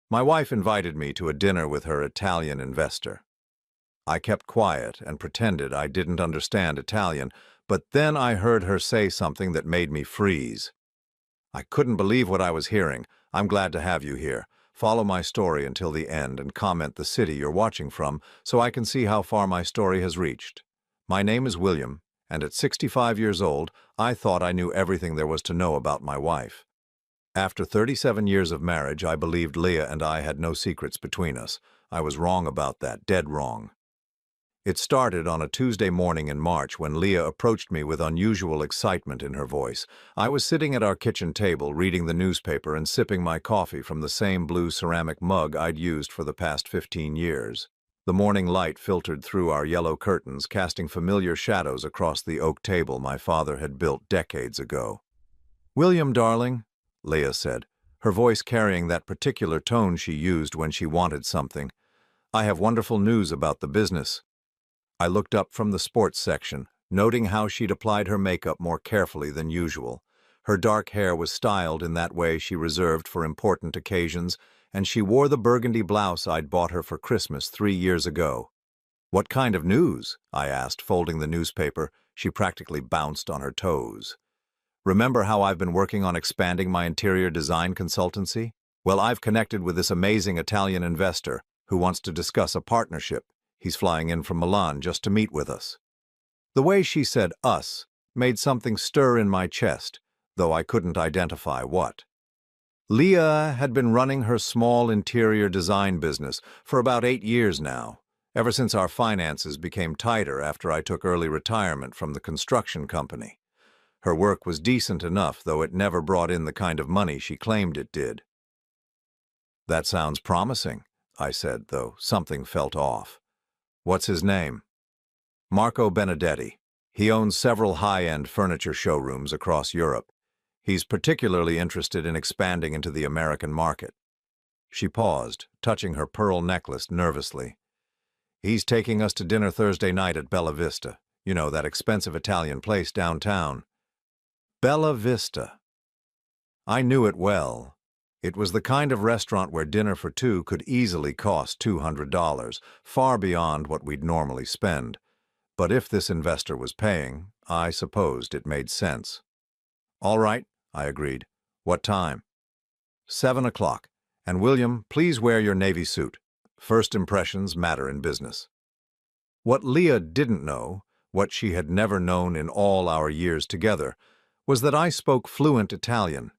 My wife invited me to a dinner with her Italian investor. I kept quiet and pretended I didn't understand Italian, but then I heard her say something that made me freeze. I couldn't believe what I was hearing. "I'm glad to have you here. Follow my story until the end and comment the city you're watching from so I can see how far my story has reached. My name is William, and at 65 years old, I thought I knew everything there was to know about my wife. After 37 years of marriage, I believed Leah and I had no secrets between us. I was wrong about that, dead wrong. It started on a Tuesday morning in March when Leah approached me with unusual excitement in her voice. I was sitting at our kitchen table reading the newspaper and sipping my coffee from the same blue ceramic mug I'd used for the past 15 years. The morning light filtered through our yellow curtains, casting familiar shadows across the oak table my father had built decades ago. "William, darling," Leah said, her voice carrying that particular tone she used when she wanted something, "I have wonderful news about the business." I looked up from the sports section, noting how she'd applied her makeup more carefully than usual. Her dark hair was styled in that way she reserved for important occasions, and she wore the burgundy blouse I'd bought her for Christmas 3 years ago. "What kind of news?" I asked, folding the newspaper. She practically bounced on her toes. "Remember how I've been working on expanding my interior design consultancy? Well, I've connected with this amazing Italian investor who wants to discuss a partnership. He's flying in from Milan just to meet with us." The way she said "us" made something stir in my chest, though I couldn't identify what. Leah had been running her small interior design business for about 8 years now, ever since our finances became tighter after I took early retirement from the construction company. Her work was decent enough, though it never brought in the kind of money she claimed it did. "That sounds promising," I said, though something felt off. "What's his name?" "Marco Benedetti. He owns several high-end furniture showrooms across Europe. He's particularly interested in expanding into the American market." She paused, touching her pearl necklace nervously. "He's taking us to dinner Thursday night at Bella Vista. You know, that expensive Italian place downtown." Bella Vista. I knew it well. It was the kind of restaurant where dinner for two could easily cost $200, far beyond what we'd normally spend. But if this investor was paying, I supposed it made sense. "All right," I agreed. "What time?" 7 o'clock. "And William, please wear your navy suit. First impressions matter in business." What Leah didn't know, what she had never known in all our years together, was that I spoke fluent Italian.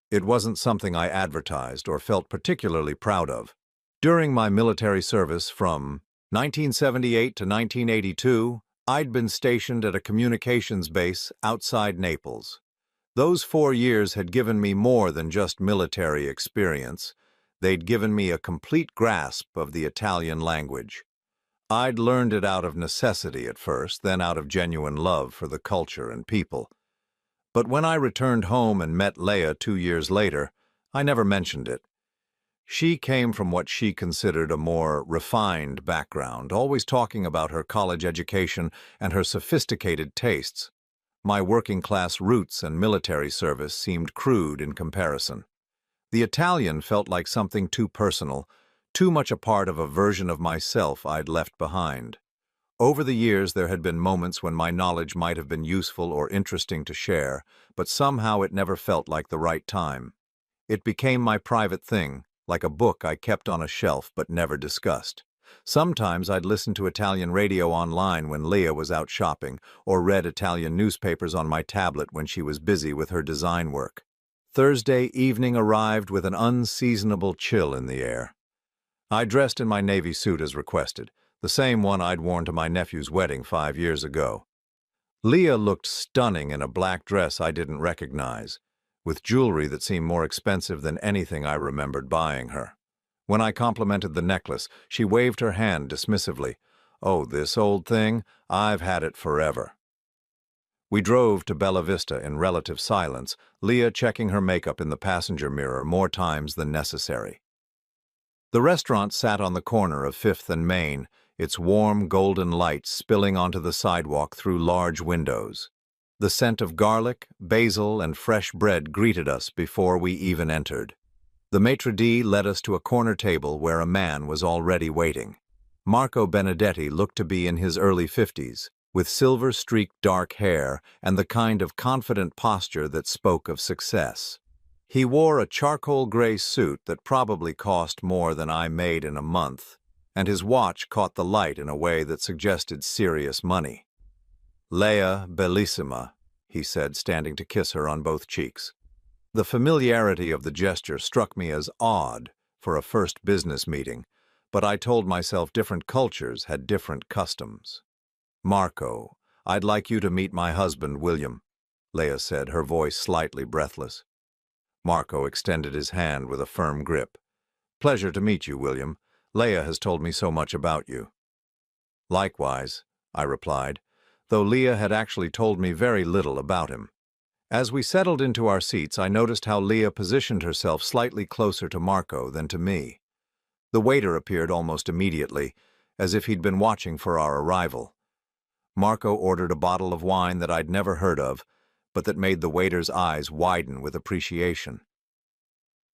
It wasn't something I advertised or felt particularly proud of. During my military service from 1978 to 1982, I'd been stationed at a communications base outside Naples. Those 4 years had given me more than just military experience. They'd given me a complete grasp of the Italian language. I'd learned it out of necessity at first, then out of genuine love for the culture and people. But when I returned home and met Leah 2 years later, I never mentioned it. She came from what she considered a more refined background, always talking about her college education and her sophisticated tastes. My working-class roots and military service seemed crude in comparison. The Italian felt like something too personal, too much a part of a version of myself I'd left behind. Over the years, there had been moments when my knowledge might have been useful or interesting to share, but somehow it never felt like the right time. It became my private thing, like a book I kept on a shelf but never discussed. Sometimes I'd listen to Italian radio online when Leah was out shopping, or read Italian newspapers on my tablet when she was busy with her design work. Thursday evening arrived with an unseasonable chill in the air. I dressed in my navy suit as requested, the same one I'd worn to my nephew's wedding 5 years ago. Leah looked stunning in a black dress I didn't recognize, with jewelry that seemed more expensive than anything I remembered buying her. When I complimented the necklace, she waved her hand dismissively. "Oh, this old thing? I've had it forever." We drove to Bella Vista in relative silence, Leah checking her makeup in the passenger mirror more times than necessary. The restaurant sat on the corner of 5th and Main, its warm golden light spilling onto the sidewalk through large windows. The scent of garlic, basil, and fresh bread greeted us before we even entered. The maitre d' led us to a corner table where a man was already waiting. Marco Benedetti looked to be in his early 50s, with silver-streaked dark hair and the kind of confident posture that spoke of success. He wore a charcoal gray suit that probably cost more than I made in a month, and his watch caught the light in a way that suggested serious money. "Leia Bellissima," he said, standing to kiss her on both cheeks. The familiarity of the gesture struck me as odd for a first business meeting, but I told myself different cultures had different customs. "Marco, I'd like you to meet my husband, William," Leia said, her voice slightly breathless. Marco extended his hand with a firm grip. "Pleasure to meet you, William. Leia has told me so much about you." "Likewise," I replied, though Leia had actually told me very little about him. As we settled into our seats, I noticed how Leia positioned herself slightly closer to Marco than to me. The waiter appeared almost immediately, as if he'd been watching for our arrival. Marco ordered a bottle of wine that I'd never heard of, but that made the waiter's eyes widen with appreciation.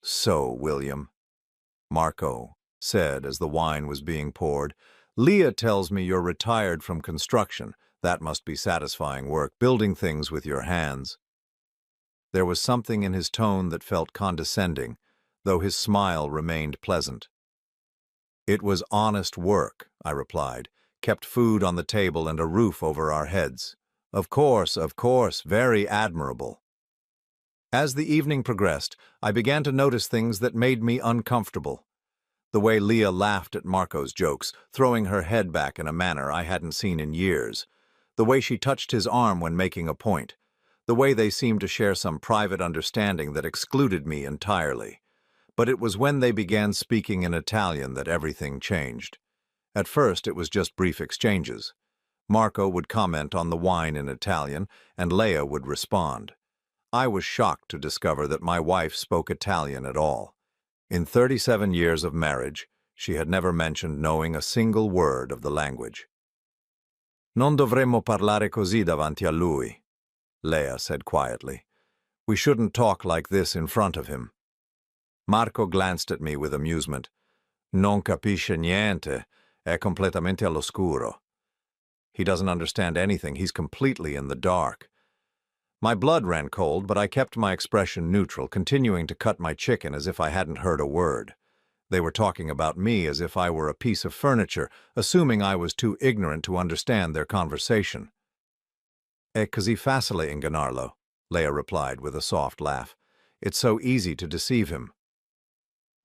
"So, William," Marco said as the wine was being poured, "Leia tells me you're retired from construction. That must be satisfying work, building things with your hands." There was something in his tone that felt condescending, though his smile remained pleasant. "It was honest work," I replied, "kept food on the table and a roof over our heads. Of course, very admirable." As the evening progressed, I began to notice things that made me uncomfortable. The way Leia laughed at Marco's jokes, throwing her head back in a manner I hadn't seen in years. The way she touched his arm when making a point. The way they seemed to share some private understanding that excluded me entirely. But it was when they began speaking in Italian that everything changed. At first, it was just brief exchanges. Marco would comment on the wine in Italian, and Leia would respond. I was shocked to discover that my wife spoke Italian at all. In 37 years of marriage, she had never mentioned knowing a single word of the language. "Non dovremmo parlare così davanti a lui," Leia said quietly. "We shouldn't talk like this in front of him." Marco glanced at me with amusement. "Non capisce niente. È completamente all'oscuro." He doesn't understand anything. He's completely in the dark. My blood ran cold, but I kept my expression neutral, continuing to cut my chicken as if I hadn't heard a word. They were talking about me as if I were a piece of furniture, assuming I was too ignorant to understand their conversation. "È così facile ingannarlo," Leia replied with a soft laugh. "It's so easy to deceive him."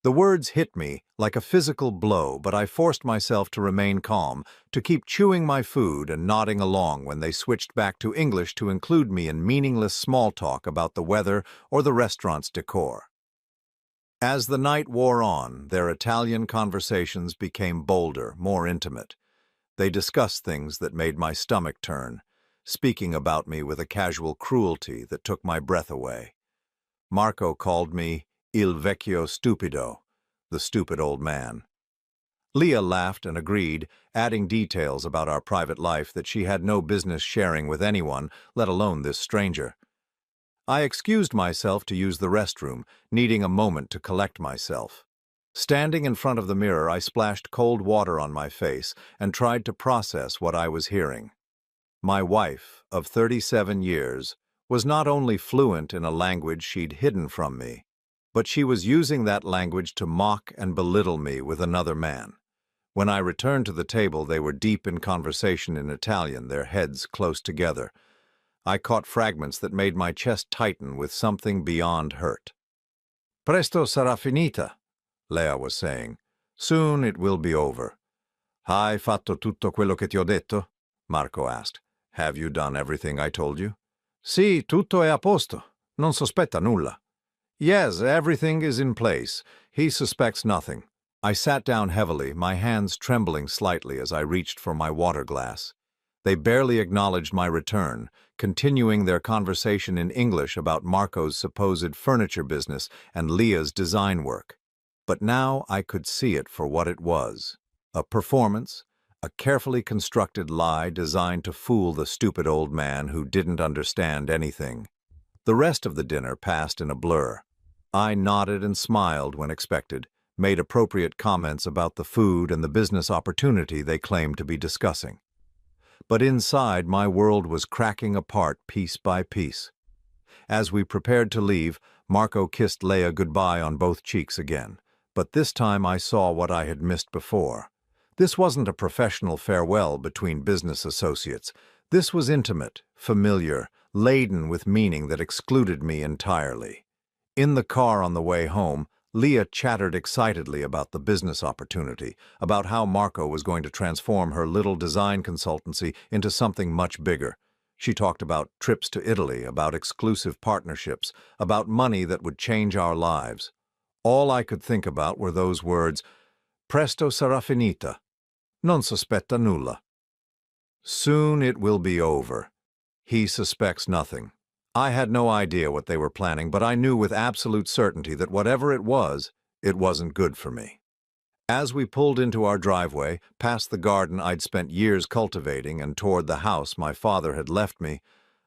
The words hit me like a physical blow, but I forced myself to remain calm, to keep chewing my food and nodding along when they switched back to English to include me in meaningless small talk about the weather or the restaurant's decor. As the night wore on, their Italian conversations became bolder, more intimate. They discussed things that made my stomach turn, speaking about me with a casual cruelty that took my breath away. Marco called me Il vecchio stupido, the stupid old man. Leia laughed and agreed, adding details about our private life that she had no business sharing with anyone, let alone this stranger. I excused myself to use the restroom, needing a moment to collect myself. Standing in front of the mirror, I splashed cold water on my face and tried to process what I was hearing. My wife, of 37 years, was not only fluent in a language she'd hidden from me, but she was using that language to mock and belittle me with another man. When I returned to the table, they were deep in conversation in Italian, their heads close together. I caught fragments that made my chest tighten with something beyond hurt. "Presto sarà finita," Leia was saying. "Soon it will be over." "Hai fatto tutto quello che ti ho detto?" Marco asked. "Have you done everything I told you?" "Sì, tutto è a posto. Non sospetta nulla." "Yes, everything is in place. He suspects nothing." I sat down heavily, my hands trembling slightly as I reached for my water glass. They barely acknowledged my return, continuing their conversation in English about Marco's supposed furniture business and Leia's design work. But now I could see it for what it was. A performance, a carefully constructed lie designed to fool the stupid old man who didn't understand anything. The rest of the dinner passed in a blur. I nodded and smiled when expected, made appropriate comments about the food and the business opportunity they claimed to be discussing. But inside, my world was cracking apart piece by piece. As we prepared to leave, Marco kissed Leia goodbye on both cheeks again. But this time I saw what I had missed before. This wasn't a professional farewell between business associates. This was intimate, familiar, laden with meaning that excluded me entirely. In the car on the way home, Leah chattered excitedly about the business opportunity, about how Marco was going to transform her little design consultancy into something much bigger. She talked about trips to Italy, about exclusive partnerships, about money that would change our lives. All I could think about were those words, "Presto sarà finita. Non sospetta nulla." Soon it will be over. He suspects nothing. I had no idea what they were planning, but I knew with absolute certainty that whatever it wasn't good for me. As we pulled into our driveway, past the garden I'd spent years cultivating and toward the house my father had left me,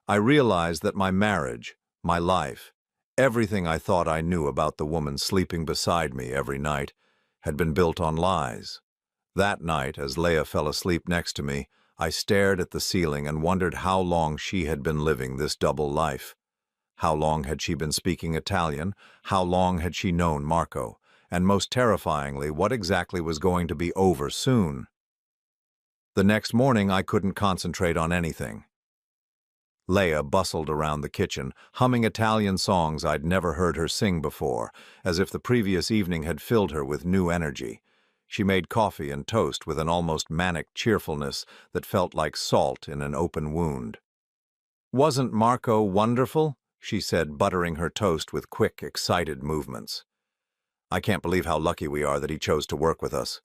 I realized that my marriage, my life, everything I thought I knew about the woman sleeping beside me every night, had been built on lies. That night, as Leia fell asleep next to me, I stared at the ceiling and wondered how long she had been living this double life. How long had she been speaking Italian? How long had she known Marco? And most terrifyingly, what exactly was going to be over soon? The next morning, I couldn't concentrate on anything. Leia bustled around the kitchen, humming Italian songs I'd never heard her sing before, as if the previous evening had filled her with new energy. She made coffee and toast with an almost manic cheerfulness that felt like salt in an open wound. "Wasn't Marco wonderful?" she said, buttering her toast with quick, excited movements. "I can't believe how lucky we are that he chose to work with us."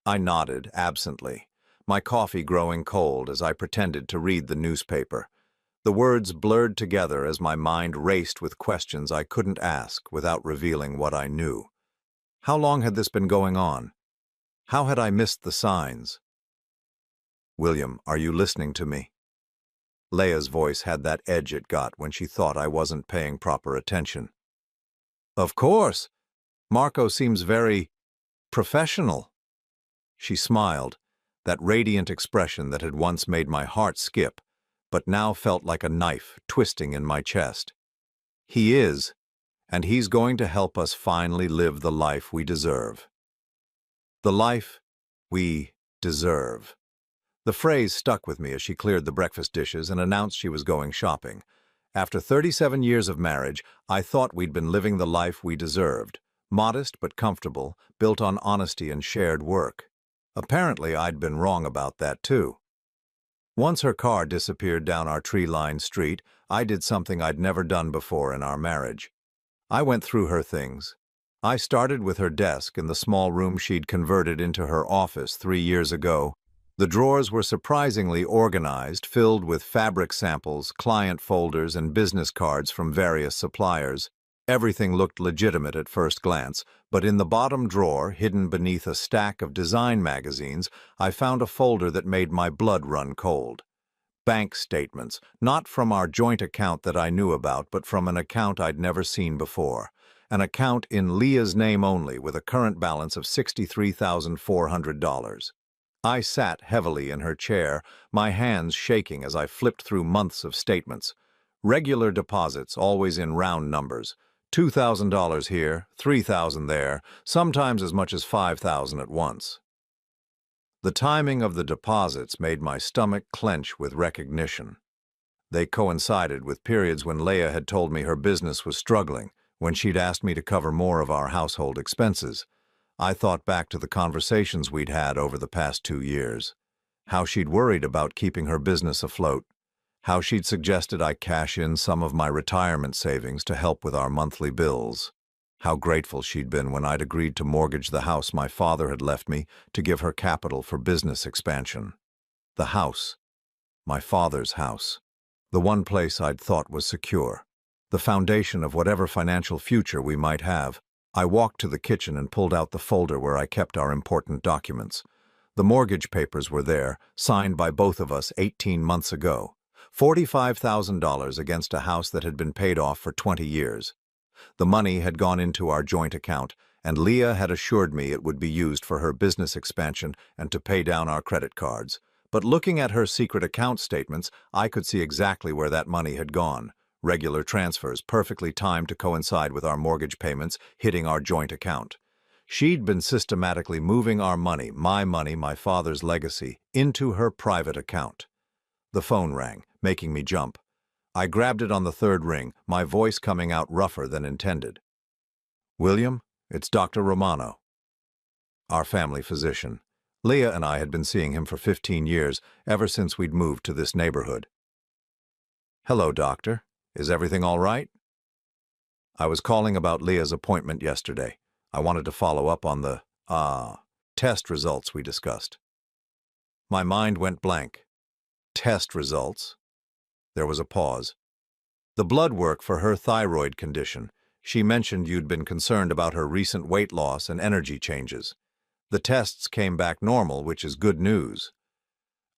I nodded absently, my coffee growing cold as I pretended to read the newspaper. The words blurred together as my mind raced with questions I couldn't ask without revealing what I knew. How long had this been going on? How had I missed the signs? "William, are you listening to me?" Leia's voice had that edge it got when she thought I wasn't paying proper attention. "Of course. Marco seems very professional." She smiled, that radiant expression that had once made my heart skip, but now felt like a knife twisting in my chest. "He is, and he's going to help us finally live the life we deserve." The life we deserve. The phrase stuck with me as she cleared the breakfast dishes and announced she was going shopping. After 37 years of marriage, I thought we'd been living the life we deserved, modest but comfortable, built on honesty and shared work. Apparently, I'd been wrong about that too. Once her car disappeared down our tree-lined street, I did something I'd never done before in our marriage. I went through her things. I started with her desk in the small room she'd converted into her office 3 years ago. The drawers were surprisingly organized, filled with fabric samples, client folders, and business cards from various suppliers. Everything looked legitimate at first glance, but in the bottom drawer, hidden beneath a stack of design magazines, I found a folder that made my blood run cold. Bank statements, not from our joint account that I knew about, but from an account I'd never seen before. An account in Leah's name only, with a current balance of $63,400. I sat heavily in her chair, my hands shaking as I flipped through months of statements. Regular deposits, always in round numbers. $2,000 here, $3,000 there, sometimes as much as $5,000 at once. The timing of the deposits made my stomach clench with recognition. They coincided with periods when Leia had told me her business was struggling, when she'd asked me to cover more of our household expenses. I thought back to the conversations we'd had over the past 2 years. How she'd worried about keeping her business afloat. How she'd suggested I cash in some of my retirement savings to help with our monthly bills. How grateful she'd been when I'd agreed to mortgage the house my father had left me to give her capital for business expansion. The house. My father's house. The one place I'd thought was secure. The foundation of whatever financial future we might have. I walked to the kitchen and pulled out the folder where I kept our important documents. The mortgage papers were there, signed by both of us 18 months ago. $45,000 against a house that had been paid off for 20 years. The money had gone into our joint account, and Leah had assured me it would be used for her business expansion and to pay down our credit cards. But looking at her secret account statements, I could see exactly where that money had gone. Regular transfers, perfectly timed to coincide with our mortgage payments, hitting our joint account. She'd been systematically moving our money, my father's legacy, into her private account. The phone rang, making me jump. I grabbed it on the third ring, my voice coming out rougher than intended. "William, it's Dr. Romano, our family physician. Leah and I had been seeing him for 15 years, ever since we'd moved to this neighborhood." "Hello, doctor. Is everything all right?" "I was calling about Leah's appointment yesterday. I wanted to follow up on the, test results we discussed." My mind went blank. Test results? There was a pause. "The blood work for her thyroid condition. She mentioned you'd been concerned about her recent weight loss and energy changes. The tests came back normal, which is good news."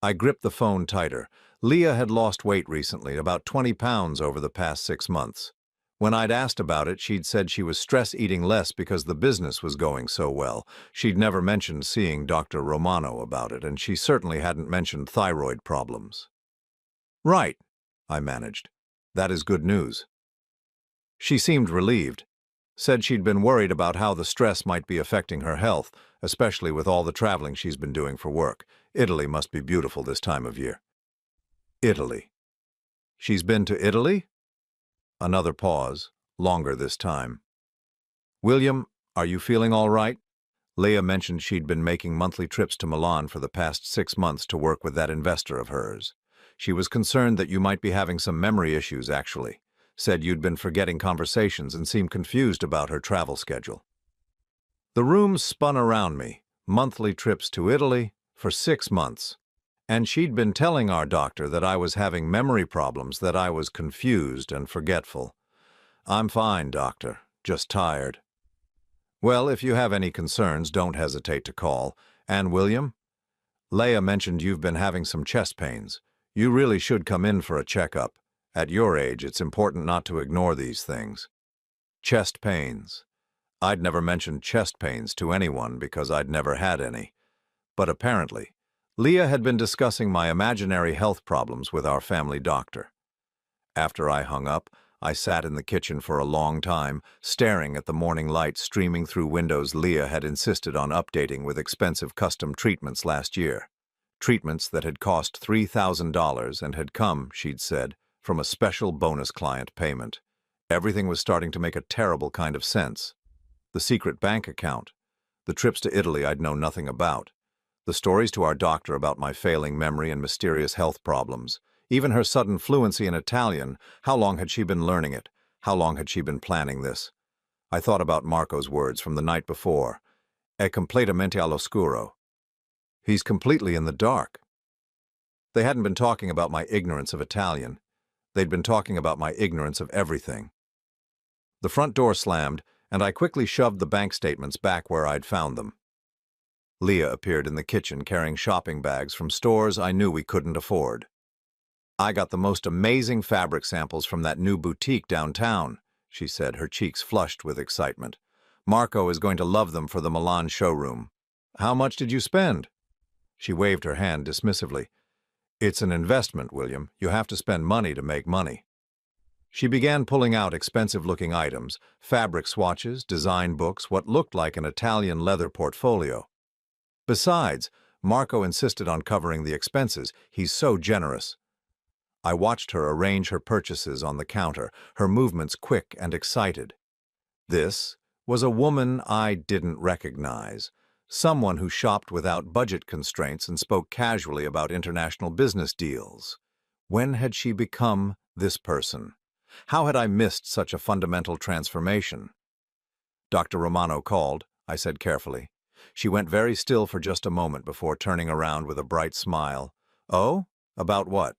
I gripped the phone tighter. Leah had lost weight recently, about 20 pounds over the past 6 months. When I'd asked about it, she'd said she was stress eating less because the business was going so well. She'd never mentioned seeing Dr. Romano about it, and she certainly hadn't mentioned thyroid problems. "Right," I managed. "That is good news." She seemed relieved. Said she'd been worried about how the stress might be affecting her health, especially with all the traveling she's been doing for work. Italy must be beautiful this time of year. Italy. She's been to Italy? Another pause, longer this time. "William, are you feeling all right?" Leah mentioned she'd been making monthly trips to Milan for the past 6 months to work with that investor of hers. She was concerned that you might be having some memory issues, actually. Said you'd been forgetting conversations and seemed confused about her travel schedule. The room spun around me. Monthly trips to Italy for 6 months. And she'd been telling our doctor that I was having memory problems, that I was confused and forgetful. "I'm fine, doctor. Just tired." "Well, if you have any concerns, don't hesitate to call. And William, Leah mentioned you've been having some chest pains. You really should come in for a checkup. At your age, it's important not to ignore these things." Chest pains. I'd never mentioned chest pains to anyone because I'd never had any. But apparently, Leah had been discussing my imaginary health problems with our family doctor. After I hung up, I sat in the kitchen for a long time, staring at the morning light streaming through windows Leah had insisted on updating with expensive custom treatments last year. Treatments that had cost $3,000 and had come, she'd said, from a special bonus client payment. Everything was starting to make a terrible kind of sense. The secret bank account. The trips to Italy I'd known nothing about. The stories to our doctor about my failing memory and mysterious health problems. Even her sudden fluency in Italian. How long had she been learning it? How long had she been planning this? I thought about Marco's words from the night before. "È completamente all'oscuro." He's completely in the dark. They hadn't been talking about my ignorance of Italian. They'd been talking about my ignorance of everything. The front door slammed, and I quickly shoved the bank statements back where I'd found them. Leah appeared in the kitchen carrying shopping bags from stores I knew we couldn't afford. "I got the most amazing fabric samples from that new boutique downtown," she said, her cheeks flushed with excitement. "Marco is going to love them for the Milan showroom." "How much did you spend?" She waved her hand dismissively. "It's an investment, William. You have to spend money to make money." She began pulling out expensive-looking items, fabric swatches, design books, what looked like an Italian leather portfolio. Besides, Marco insisted on covering the expenses. He's so generous. I watched her arrange her purchases on the counter, her movements quick and excited. This was a woman I didn't recognize. Someone who shopped without budget constraints and spoke casually about international business deals. When had she become this person? How had I missed such a fundamental transformation? "Dr. Romano called," I said carefully. She went very still for just a moment before turning around with a bright smile. "Oh? About what?"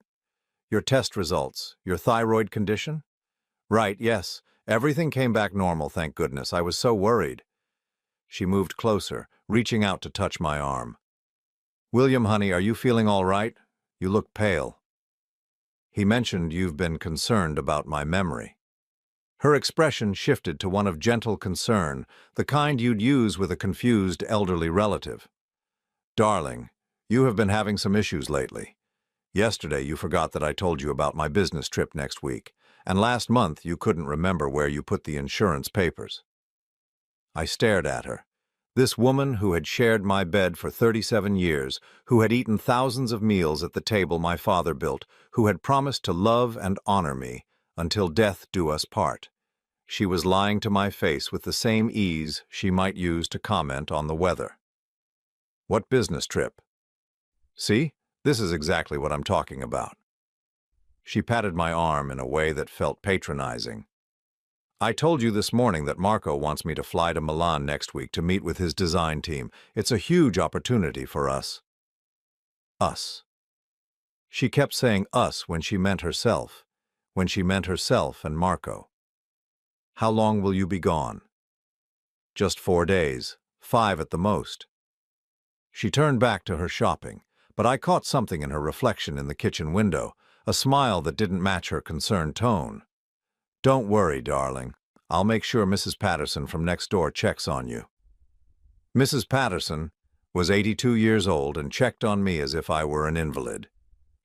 "Your test results. Your thyroid condition?" "Right, yes. Everything came back normal, thank goodness. I was so worried." She moved closer, reaching out to touch my arm. "William, honey, are you feeling all right? You look pale." "He mentioned you've been concerned about my memory." Her expression shifted to one of gentle concern, the kind you'd use with a confused elderly relative. "Darling, you have been having some issues lately. Yesterday you forgot that I told you about my business trip next week, and last month you couldn't remember where you put the insurance papers." I stared at her. This woman who had shared my bed for 37 years, who had eaten thousands of meals at the table my father built, who had promised to love and honor me until death do us part. She was lying to my face with the same ease she might use to comment on the weather. "What business trip?" "See, this is exactly what I'm talking about." She patted my arm in a way that felt patronizing. "I told you this morning that Marco wants me to fly to Milan next week to meet with his design team. It's a huge opportunity for us." Us. She kept saying us when she meant herself and Marco. "How long will you be gone?" "Just 4 days, 5 at the most." She turned back to her shopping, but I caught something in her reflection in the kitchen window, a smile that didn't match her concerned tone. "Don't worry, darling. I'll make sure Mrs. Patterson from next door checks on you." Mrs. Patterson was 82 years old and checked on me as if I were an invalid.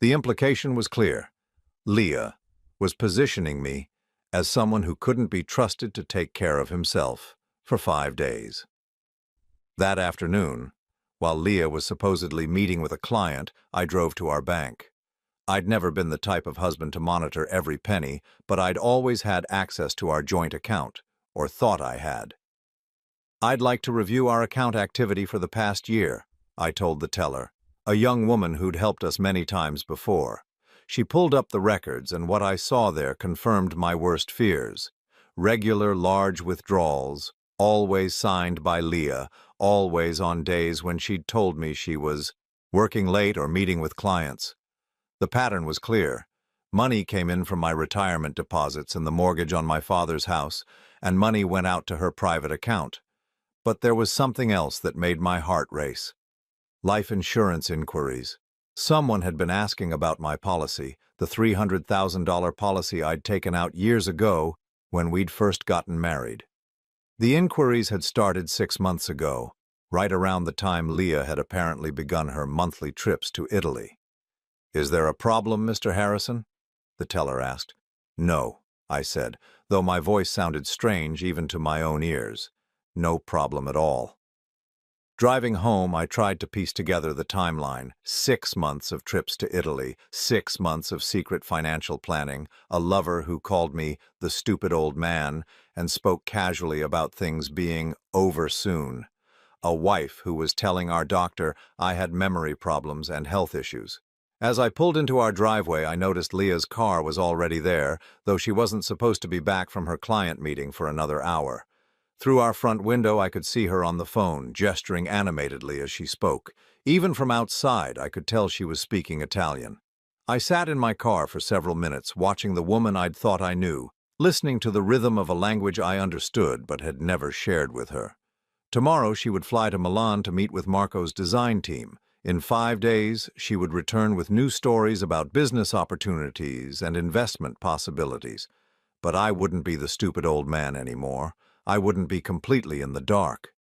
The implication was clear. Leah was positioning me as someone who couldn't be trusted to take care of himself for 5 days. That afternoon, while Leah was supposedly meeting with a client, I drove to our bank. I'd never been the type of husband to monitor every penny, but I'd always had access to our joint account, or thought I had. "I'd like to review our account activity for the past year," I told the teller, a young woman who'd helped us many times before. She pulled up the records, and what I saw there confirmed my worst fears. Regular large withdrawals, always signed by Leah, always on days when she'd told me she was working late or meeting with clients. The pattern was clear. Money came in from my retirement deposits and the mortgage on my father's house, and money went out to her private account. But there was something else that made my heart race. Life insurance inquiries. Someone had been asking about my policy, the $300,000 policy I'd taken out years ago when we'd first gotten married. The inquiries had started 6 months ago, right around the time Leah had apparently begun her monthly trips to Italy. "Is there a problem, Mr. Harrison?" the teller asked. "No," I said, though my voice sounded strange even to my own ears. "No problem at all." Driving home, I tried to piece together the timeline. 6 months of trips to Italy, 6 months of secret financial planning, a lover who called me the stupid old man and spoke casually about things being over soon, a wife who was telling our doctor I had memory problems and health issues. As I pulled into our driveway, I noticed Leah's car was already there, though she wasn't supposed to be back from her client meeting for another hour. Through our front window, I could see her on the phone, gesturing animatedly as she spoke. Even from outside, I could tell she was speaking Italian. I sat in my car for several minutes, watching the woman I'd thought I knew, listening to the rhythm of a language I understood but had never shared with her. Tomorrow she would fly to Milan to meet with Marco's design team. In 5 days, she would return with new stories about business opportunities and investment possibilities. But I wouldn't be the stupid old man anymore. I wouldn't be completely in the dark.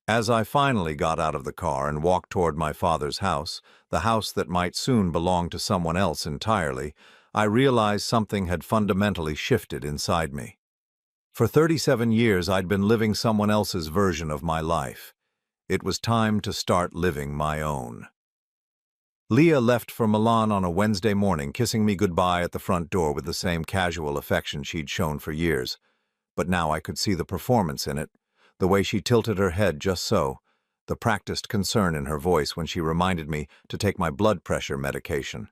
As I finally got out of the car and walked toward my father's house, the house that might soon belong to someone else entirely, I realized something had fundamentally shifted inside me. For 37 years, I'd been living someone else's version of my life. It was time to start living my own. Leah left for Milan on a Wednesday morning, kissing me goodbye at the front door with the same casual affection she'd shown for years. But now I could see the performance in it, the way she tilted her head just so, the practiced concern in her voice when she reminded me to take my blood pressure medication.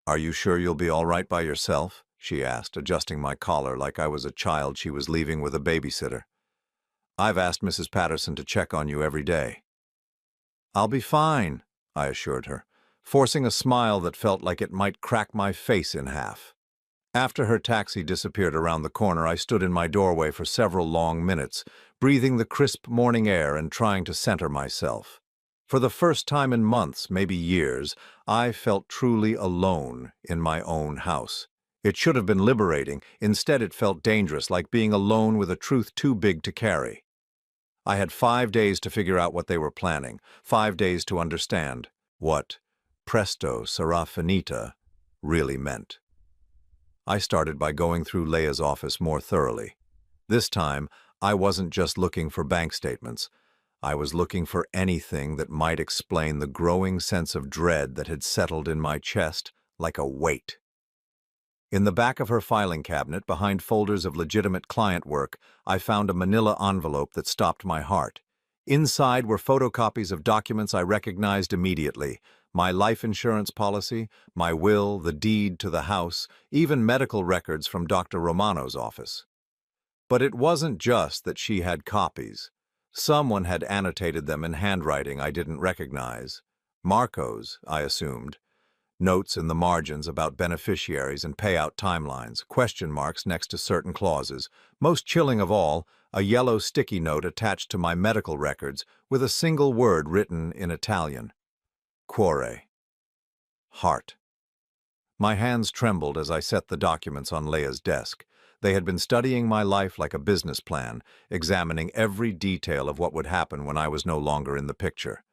"Are you sure you'll be all right by yourself?" she asked, adjusting my collar like I was a child she was leaving with a babysitter. "I've asked Mrs. Patterson to check on you every day." "I'll be fine," I assured her, forcing a smile that felt like it might crack my face in half. After her taxi disappeared around the corner, I stood in my doorway for several long minutes, breathing the crisp morning air and trying to center myself. For the first time in months, maybe years, I felt truly alone in my own house. It should have been liberating. Instead, it felt dangerous, like being alone with a truth too big to carry. I had 5 days to figure out what they were planning, 5 days to understand what presto sarà finita really meant. I started by going through Leia's office more thoroughly. This time, I wasn't just looking for bank statements. I was looking for anything that might explain the growing sense of dread that had settled in my chest like a weight. In the back of her filing cabinet, behind folders of legitimate client work, I found a manila envelope that stopped my heart. Inside were photocopies of documents I recognized immediately: my life insurance policy, my will, the deed to the house, even medical records from Dr. Romano's office. But it wasn't just that she had copies. Someone had annotated them in handwriting I didn't recognize. Marco's, I assumed. Notes in the margins about beneficiaries and payout timelines, question marks next to certain clauses. Most chilling of all, a yellow sticky note attached to my medical records with a single word written in Italian. Cuore. Heart. My hands trembled as I set the documents on Leia's desk. They had been studying my life like a business plan, examining every detail of what would happen when I was no longer in the picture.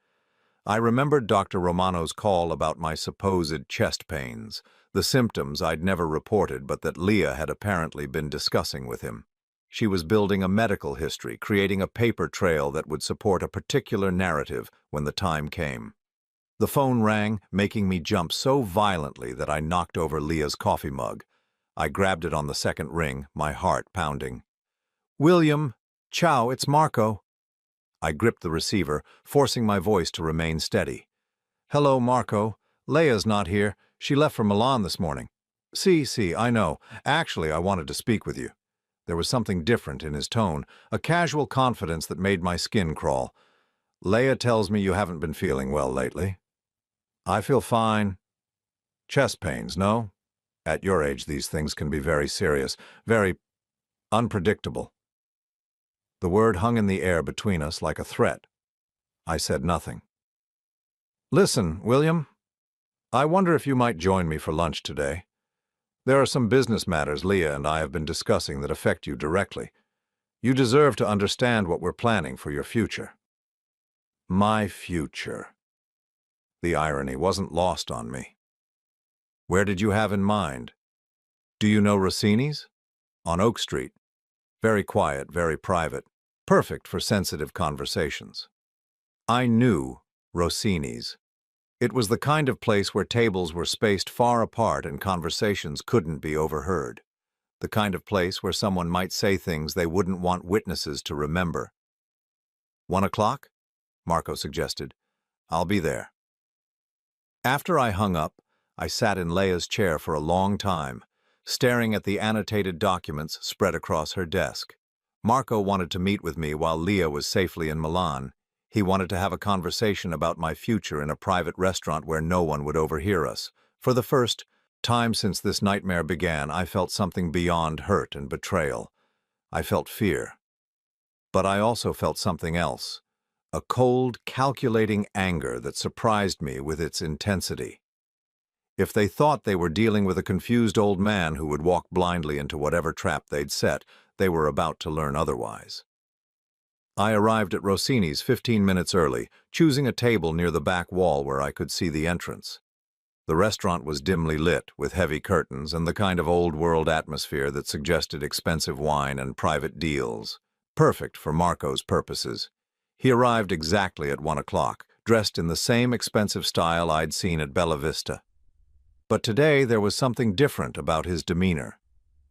I remembered Dr. Romano's call about my supposed chest pains, the symptoms I'd never reported but that Leah had apparently been discussing with him. She was building a medical history, creating a paper trail that would support a particular narrative when the time came. The phone rang, making me jump so violently that I knocked over Leah's coffee mug. I grabbed it on the second ring, my heart pounding. "William, ciao, it's Marco." I gripped the receiver, forcing my voice to remain steady. "Hello, Marco. Leia's not here. She left for Milan this morning." See, I know. Actually, I wanted to speak with you." There was something different in his tone, a casual confidence that made my skin crawl. "Leia tells me you haven't been feeling well lately." "I feel fine." "Chest pains, no? At your age, these things can be very serious, very unpredictable." The word hung in the air between us like a threat. I said nothing. "Listen, William, I wonder if you might join me for lunch today. There are some business matters Leah and I have been discussing that affect you directly. You deserve to understand what we're planning for your future." My future. The irony wasn't lost on me. "Where did you have in mind?" "Do you know Rossini's?" "On Oak Street. Very quiet, very private. Perfect for sensitive conversations." I knew Rossini's. It was the kind of place where tables were spaced far apart and conversations couldn't be overheard. The kind of place where someone might say things they wouldn't want witnesses to remember. 1 o'clock? Marco suggested. "I'll be there." After I hung up, I sat in Leia's chair for a long time, staring at the annotated documents spread across her desk. Marco wanted to meet with me while Leah was safely in Milan. He wanted to have a conversation about my future in a private restaurant where no one would overhear us. For the first time since this nightmare began, I felt something beyond hurt and betrayal. I felt fear. But I also felt something else, a cold, calculating anger that surprised me with its intensity. If they thought they were dealing with a confused old man who would walk blindly into whatever trap they'd set, they were about to learn otherwise. I arrived at Rossini's 15 minutes early, choosing a table near the back wall where I could see the entrance. The restaurant was dimly lit, with heavy curtains and the kind of old-world atmosphere that suggested expensive wine and private deals. Perfect for Marco's purposes. He arrived exactly at 1 o'clock, dressed in the same expensive style I'd seen at Bella Vista. But today there was something different about his demeanor.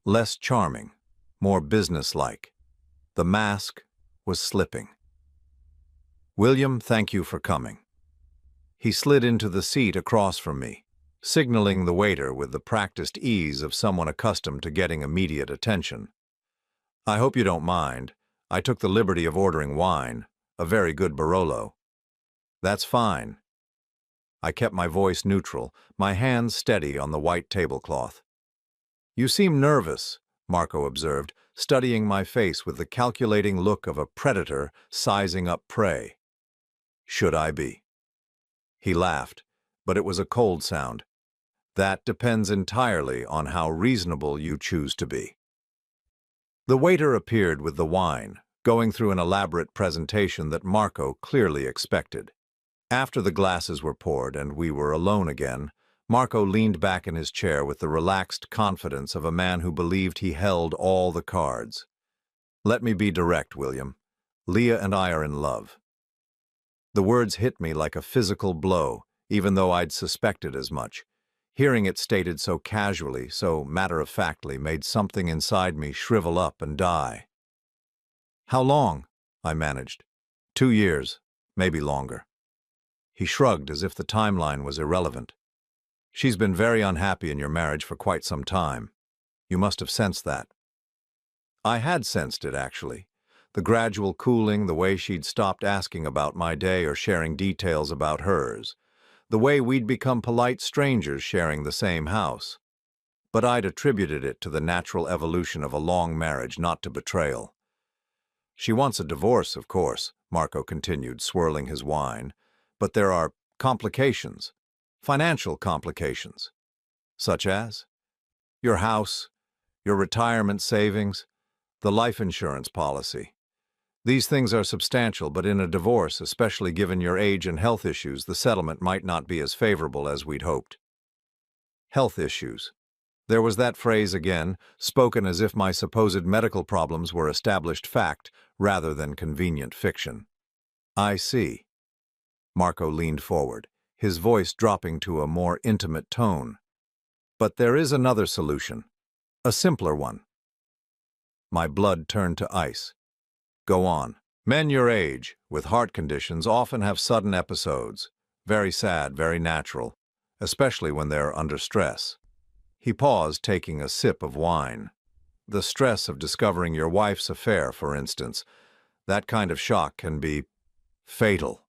Less charming, more businesslike. The mask was slipping. "William, thank you for coming." He slid into the seat across from me, signaling the waiter with the practiced ease of someone accustomed to getting immediate attention. "I hope you don't mind. I took the liberty of ordering wine, a very good Barolo." "That's fine." I kept my voice neutral, my hands steady on the white tablecloth. "You seem nervous," Marco observed, studying my face with the calculating look of a predator sizing up prey. "Should I be?" He laughed, but it was a cold sound. That depends entirely on how reasonable you choose to be. The waiter appeared with the wine, going through an elaborate presentation that Marco clearly expected. After the glasses were poured and we were alone again, Marco leaned back in his chair with the relaxed confidence of a man who believed he held all the cards. "Let me be direct, William. Leah and I are in love." The words hit me like a physical blow, even though I'd suspected as much. Hearing it stated so casually, so matter-of-factly, made something inside me shrivel up and die. "How long?" I managed. "2 years, maybe longer." He shrugged as if the timeline was irrelevant. "She's been very unhappy in your marriage for quite some time. You must have sensed that." I had sensed it, actually. The gradual cooling, the way she'd stopped asking about my day or sharing details about hers. The way we'd become polite strangers sharing the same house. But I'd attributed it to the natural evolution of a long marriage, not to betrayal. "She wants a divorce, of course," Marco continued, swirling his wine. "But there are complications, financial complications." "Such as?" "Your house, your retirement savings, the life insurance policy. These things are substantial, but in a divorce, especially given your age and health issues, the settlement might not be as favorable as we'd hoped." Health issues. There was that phrase again, spoken as if my supposed medical problems were established fact rather than convenient fiction. "I see." Marco leaned forward, his voice dropping to a more intimate tone. "But there is another solution, a simpler one." My blood turned to ice. "Go on." "Men your age, with heart conditions, often have sudden episodes. Very sad, very natural, especially when they're under stress." He paused, taking a sip of wine. "The stress of discovering your wife's affair, for instance. That kind of shock can be fatal."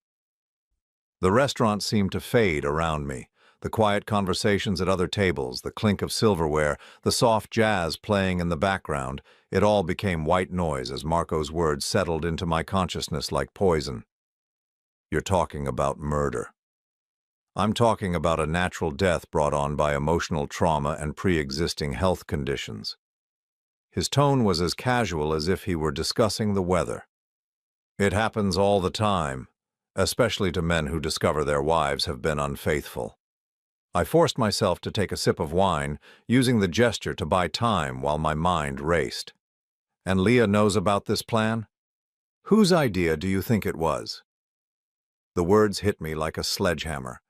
The restaurant seemed to fade around me. The quiet conversations at other tables, the clink of silverware, the soft jazz playing in the background, it all became white noise as Marco's words settled into my consciousness like poison. "You're talking about murder." "I'm talking about a natural death brought on by emotional trauma and pre-existing health conditions." His tone was as casual as if he were discussing the weather. "It happens all the time, especially to men who discover their wives have been unfaithful." I forced myself to take a sip of wine, using the gesture to buy time while my mind raced. "And Leah knows about this plan?" "Whose idea do you think it was?" The words hit me like a sledgehammer.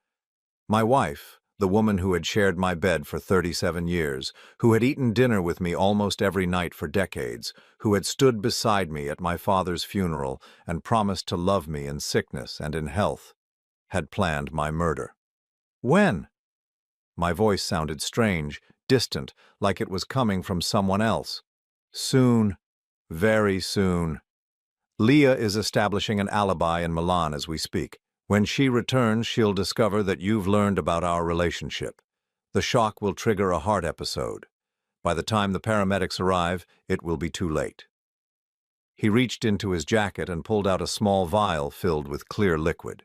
My wife, the woman who had shared my bed for 37 years, who had eaten dinner with me almost every night for decades, who had stood beside me at my father's funeral and promised to love me in sickness and in health, had planned my murder. "When?" My voice sounded strange, distant, like it was coming from someone else. "Soon. Very soon. Leah is establishing an alibi in Milan as we speak. When she returns, she'll discover that you've learned about our relationship. The shock will trigger a heart episode. By the time the paramedics arrive, it will be too late." He reached into his jacket and pulled out a small vial filled with clear liquid.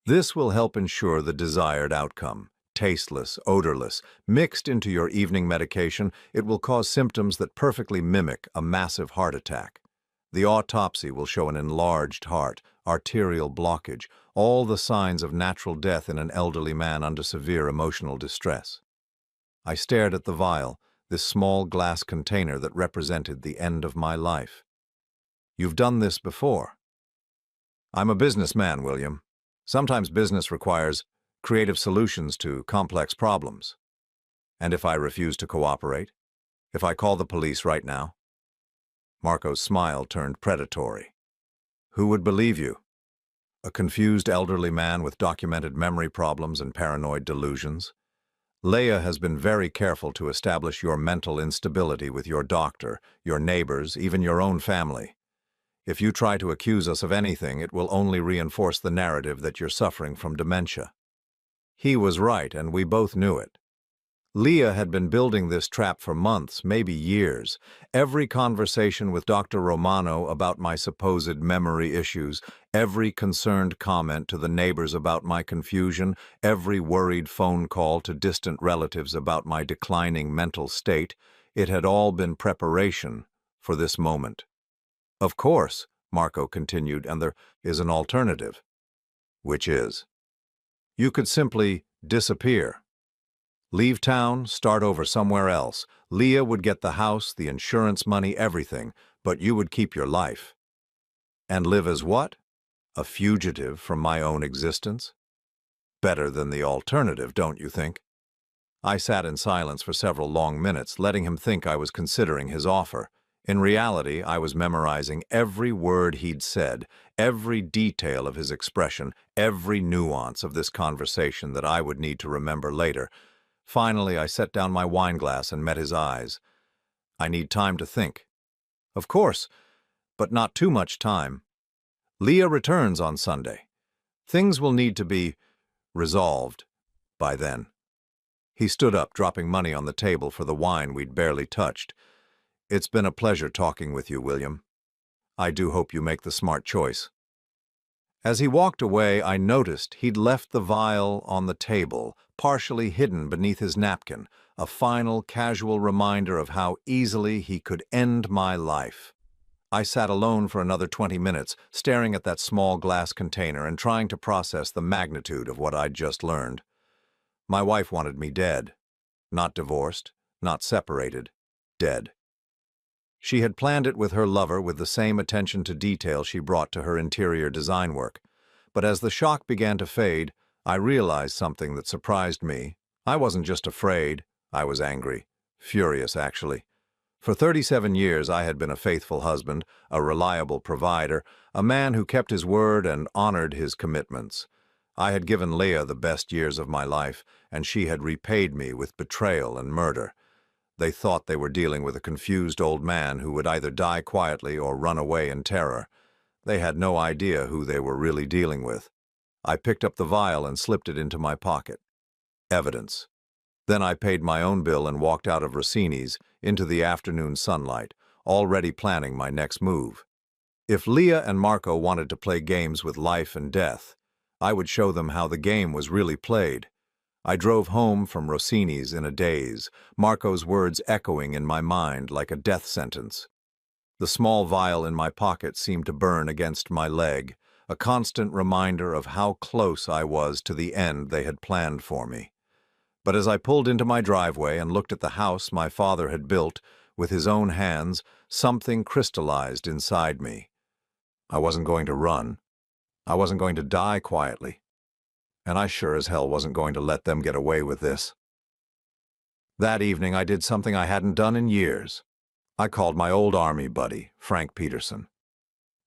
"This will help ensure the desired outcome. Tasteless, odorless, mixed into your evening medication, it will cause symptoms that perfectly mimic a massive heart attack. The autopsy will show an enlarged heart, arterial blockage, all the signs of natural death in an elderly man under severe emotional distress." I stared at the vial, this small glass container that represented the end of my life. "You've done this before." "I'm a businessman, William. Sometimes business requires creative solutions to complex problems." "And if I refuse to cooperate? If I call the police right now?" Marco's smile turned predatory. "Who would believe you? A confused elderly man with documented memory problems and paranoid delusions? Leah has been very careful to establish your mental instability with your doctor, your neighbors, even your own family. If you try to accuse us of anything, it will only reinforce the narrative that you're suffering from dementia." He was right, and we both knew it. Leah had been building this trap for months, maybe years. Every conversation with Dr. Romano about my supposed memory issues, every concerned comment to the neighbors about my confusion, every worried phone call to distant relatives about my declining mental state, it had all been preparation for this moment. Of course, Marco continued, and there is an alternative. Which is? You could simply disappear. Leave town, start over somewhere else. Leah would get the house, the insurance money, everything, but you would keep your life. And live as what? A fugitive from my own existence? Better than the alternative, don't you think? I sat in silence for several long minutes, letting him think I was considering his offer. In reality, I was memorizing every word he'd said, every detail of his expression, every nuance of this conversation that I would need to remember later. Finally, I set down my wineglass and met his eyes. I need time to think. Of course, but not too much time. Leah returns on Sunday. Things will need to be resolved by then. He stood up, dropping money on the table for the wine we'd barely touched. It's been a pleasure talking with you, William. I do hope you make the smart choice. As he walked away, I noticed he'd left the vial on the table, partially hidden beneath his napkin, a final, casual reminder of how easily he could end my life. I sat alone for another 20 minutes, staring at that small glass container and trying to process the magnitude of what I'd just learned. My wife wanted me dead. Not divorced, not separated, dead. She had planned it with her lover with the same attention to detail she brought to her interior design work. But as the shock began to fade, I realized something that surprised me. I wasn't just afraid, I was angry. Furious, actually. For 37 years, I had been a faithful husband, a reliable provider, a man who kept his word and honored his commitments. I had given Leah the best years of my life, and she had repaid me with betrayal and murder. They thought they were dealing with a confused old man who would either die quietly or run away in terror. They had no idea who they were really dealing with. I picked up the vial and slipped it into my pocket. Evidence. Then I paid my own bill and walked out of Rossini's into the afternoon sunlight, already planning my next move. If Leah and Marco wanted to play games with life and death, I would show them how the game was really played. I drove home from Rossini's in a daze, Marco's words echoing in my mind like a death sentence. The small vial in my pocket seemed to burn against my leg, a constant reminder of how close I was to the end they had planned for me. But as I pulled into my driveway and looked at the house my father had built with his own hands, something crystallized inside me. I wasn't going to run. I wasn't going to die quietly. And I sure as hell wasn't going to let them get away with this. That evening I did something I hadn't done in years. I called my old Army buddy, Frank Peterson.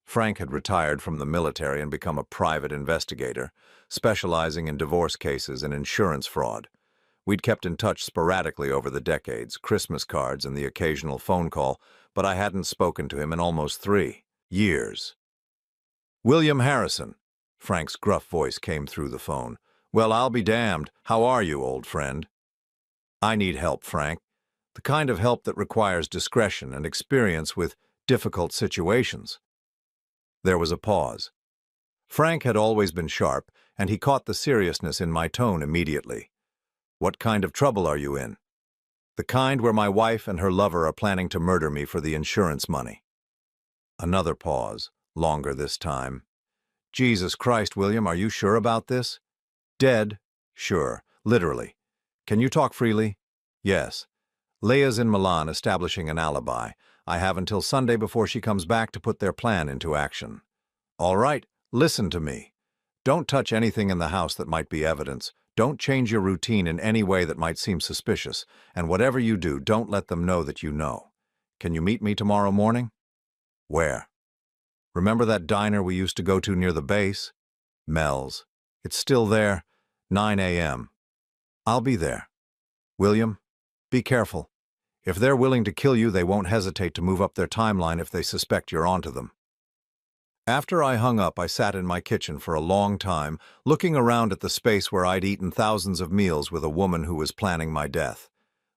Frank had retired from the military and become a private investigator, specializing in divorce cases and insurance fraud. We'd kept in touch sporadically over the decades, Christmas cards and the occasional phone call, but I hadn't spoken to him in almost 3 years. William Harrison. Frank's gruff voice came through the phone. Well, I'll be damned. How are you, old friend? I need help, Frank. The kind of help that requires discretion and experience with difficult situations. There was a pause. Frank had always been sharp, and he caught the seriousness in my tone immediately. What kind of trouble are you in? The kind where my wife and her lover are planning to murder me for the insurance money. Another pause, longer this time. Jesus Christ, William, are you sure about this? Dead? Sure, literally. Can you talk freely? Yes. Leah's in Milan establishing an alibi. I have until Sunday before she comes back to put their plan into action. All right, listen to me. Don't touch anything in the house that might be evidence. Don't change your routine in any way that might seem suspicious. And whatever you do, don't let them know that you know. Can you meet me tomorrow morning? Where? Remember that diner we used to go to near the base? Mel's. It's still there. 9 a.m. I'll be there. William, be careful. If they're willing to kill you, they won't hesitate to move up their timeline if they suspect you're onto them. After I hung up, I sat in my kitchen for a long time, looking around at the space where I'd eaten thousands of meals with a woman who was planning my death.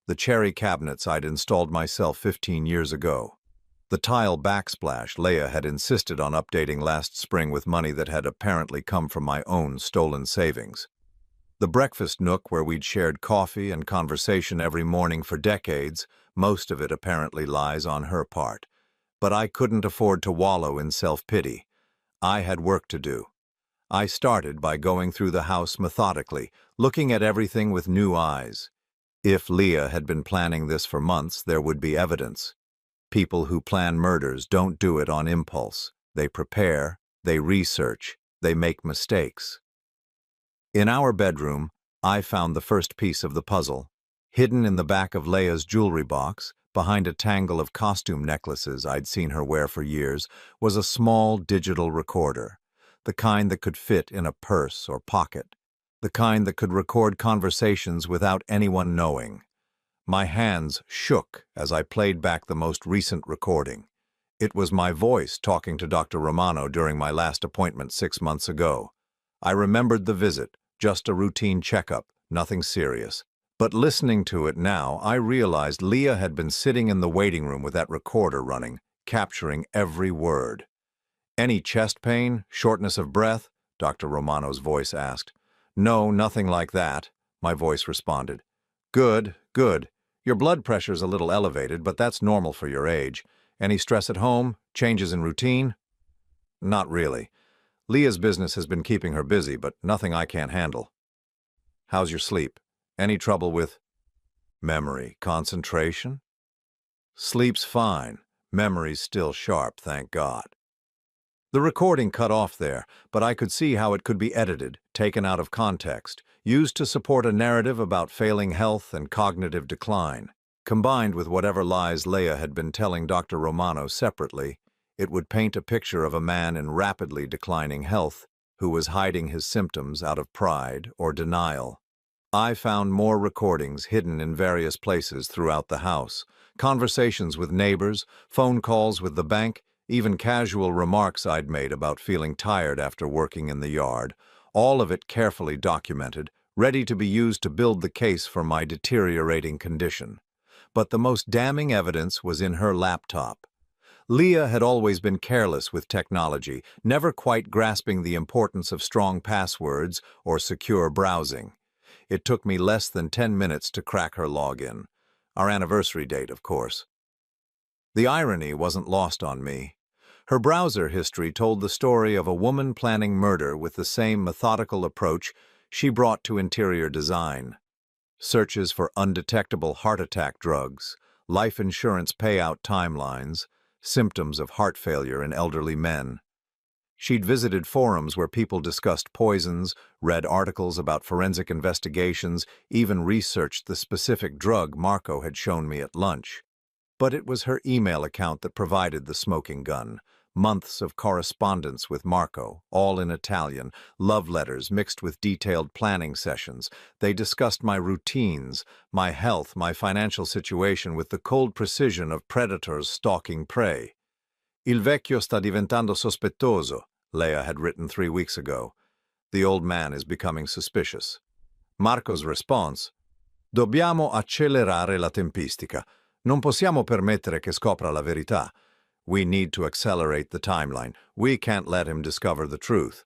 The cherry cabinets I'd installed myself 15 years ago. The tile backsplash Leia had insisted on updating last spring with money that had apparently come from my own stolen savings. The breakfast nook where we'd shared coffee and conversation every morning for decades, most of it apparently lies on her part. But I couldn't afford to wallow in self-pity. I had work to do. I started by going through the house methodically, looking at everything with new eyes. If Leah had been planning this for months, there would be evidence. People who plan murders don't do it on impulse. They prepare, they research, they make mistakes. In our bedroom, I found the first piece of the puzzle. Hidden in the back of Leia's jewelry box, behind a tangle of costume necklaces I'd seen her wear for years, was a small digital recorder, the kind that could fit in a purse or pocket, the kind that could record conversations without anyone knowing. My hands shook as I played back the most recent recording. It was my voice talking to Dr. Romano during my last appointment 6 months ago. I remembered the visit, just a routine checkup, nothing serious. But listening to it now, I realized Leah had been sitting in the waiting room with that recorder running, capturing every word. "Any chest pain, shortness of breath?" Dr. Romano's voice asked. "No, nothing like that," my voice responded. "Good, good. Your blood pressure's a little elevated, but that's normal for your age. Any stress at home? Changes in routine?" "Not really. Leah's business has been keeping her busy, but nothing I can't handle." "How's your sleep? Any trouble with memory, concentration?" "Sleep's fine. Memory's still sharp, thank God." The recording cut off there, but I could see how it could be edited, taken out of context, used to support a narrative about failing health and cognitive decline. Combined with whatever lies Leah had been telling Dr. Romano separately, it would paint a picture of a man in rapidly declining health who was hiding his symptoms out of pride or denial. I found more recordings hidden in various places throughout the house, conversations with neighbors, phone calls with the bank, even casual remarks I'd made about feeling tired after working in the yard, all of it carefully documented, ready to be used to build the case for my deteriorating condition. But the most damning evidence was in her laptop. Leah had always been careless with technology, never quite grasping the importance of strong passwords or secure browsing. It took me less than 10 minutes to crack her login. Our anniversary date, of course. The irony wasn't lost on me. Her browser history told the story of a woman planning murder with the same methodical approach she brought to interior design. Searches for undetectable heart attack drugs, life insurance payout timelines, symptoms of heart failure in elderly men. She'd visited forums where people discussed poisons, read articles about forensic investigations, even researched the specific drug Marco had shown me at lunch. But it was her email account that provided the smoking gun. Months of correspondence with Marco, all in Italian, love letters mixed with detailed planning sessions. They discussed my routines, my health, my financial situation with the cold precision of predators stalking prey. "Il vecchio sta diventando sospettoso," Leah had written 3 weeks ago. "The old man is becoming suspicious." Marco's response: "Dobbiamo accelerare la tempistica. Non possiamo permettere che scopra la verità. We need to accelerate the timeline. We can't let him discover the truth."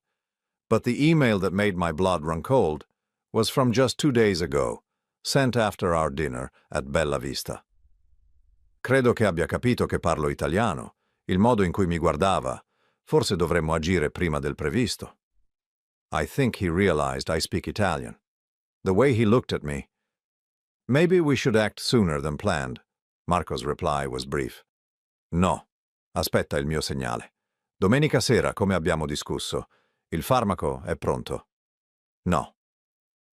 But the email that made my blood run cold was from just 2 days ago, sent after our dinner at Bella Vista. "Credo che abbia capito che parlo italiano. Il modo in cui mi guardava. Forse dovremmo agire prima del previsto." I think he realized I speak Italian. The way he looked at me. "Maybe we should act sooner than planned." Marco's reply was brief. "No. Aspetta il mio segnale. Domenica sera, come abbiamo discusso. Il farmaco è pronto." "No.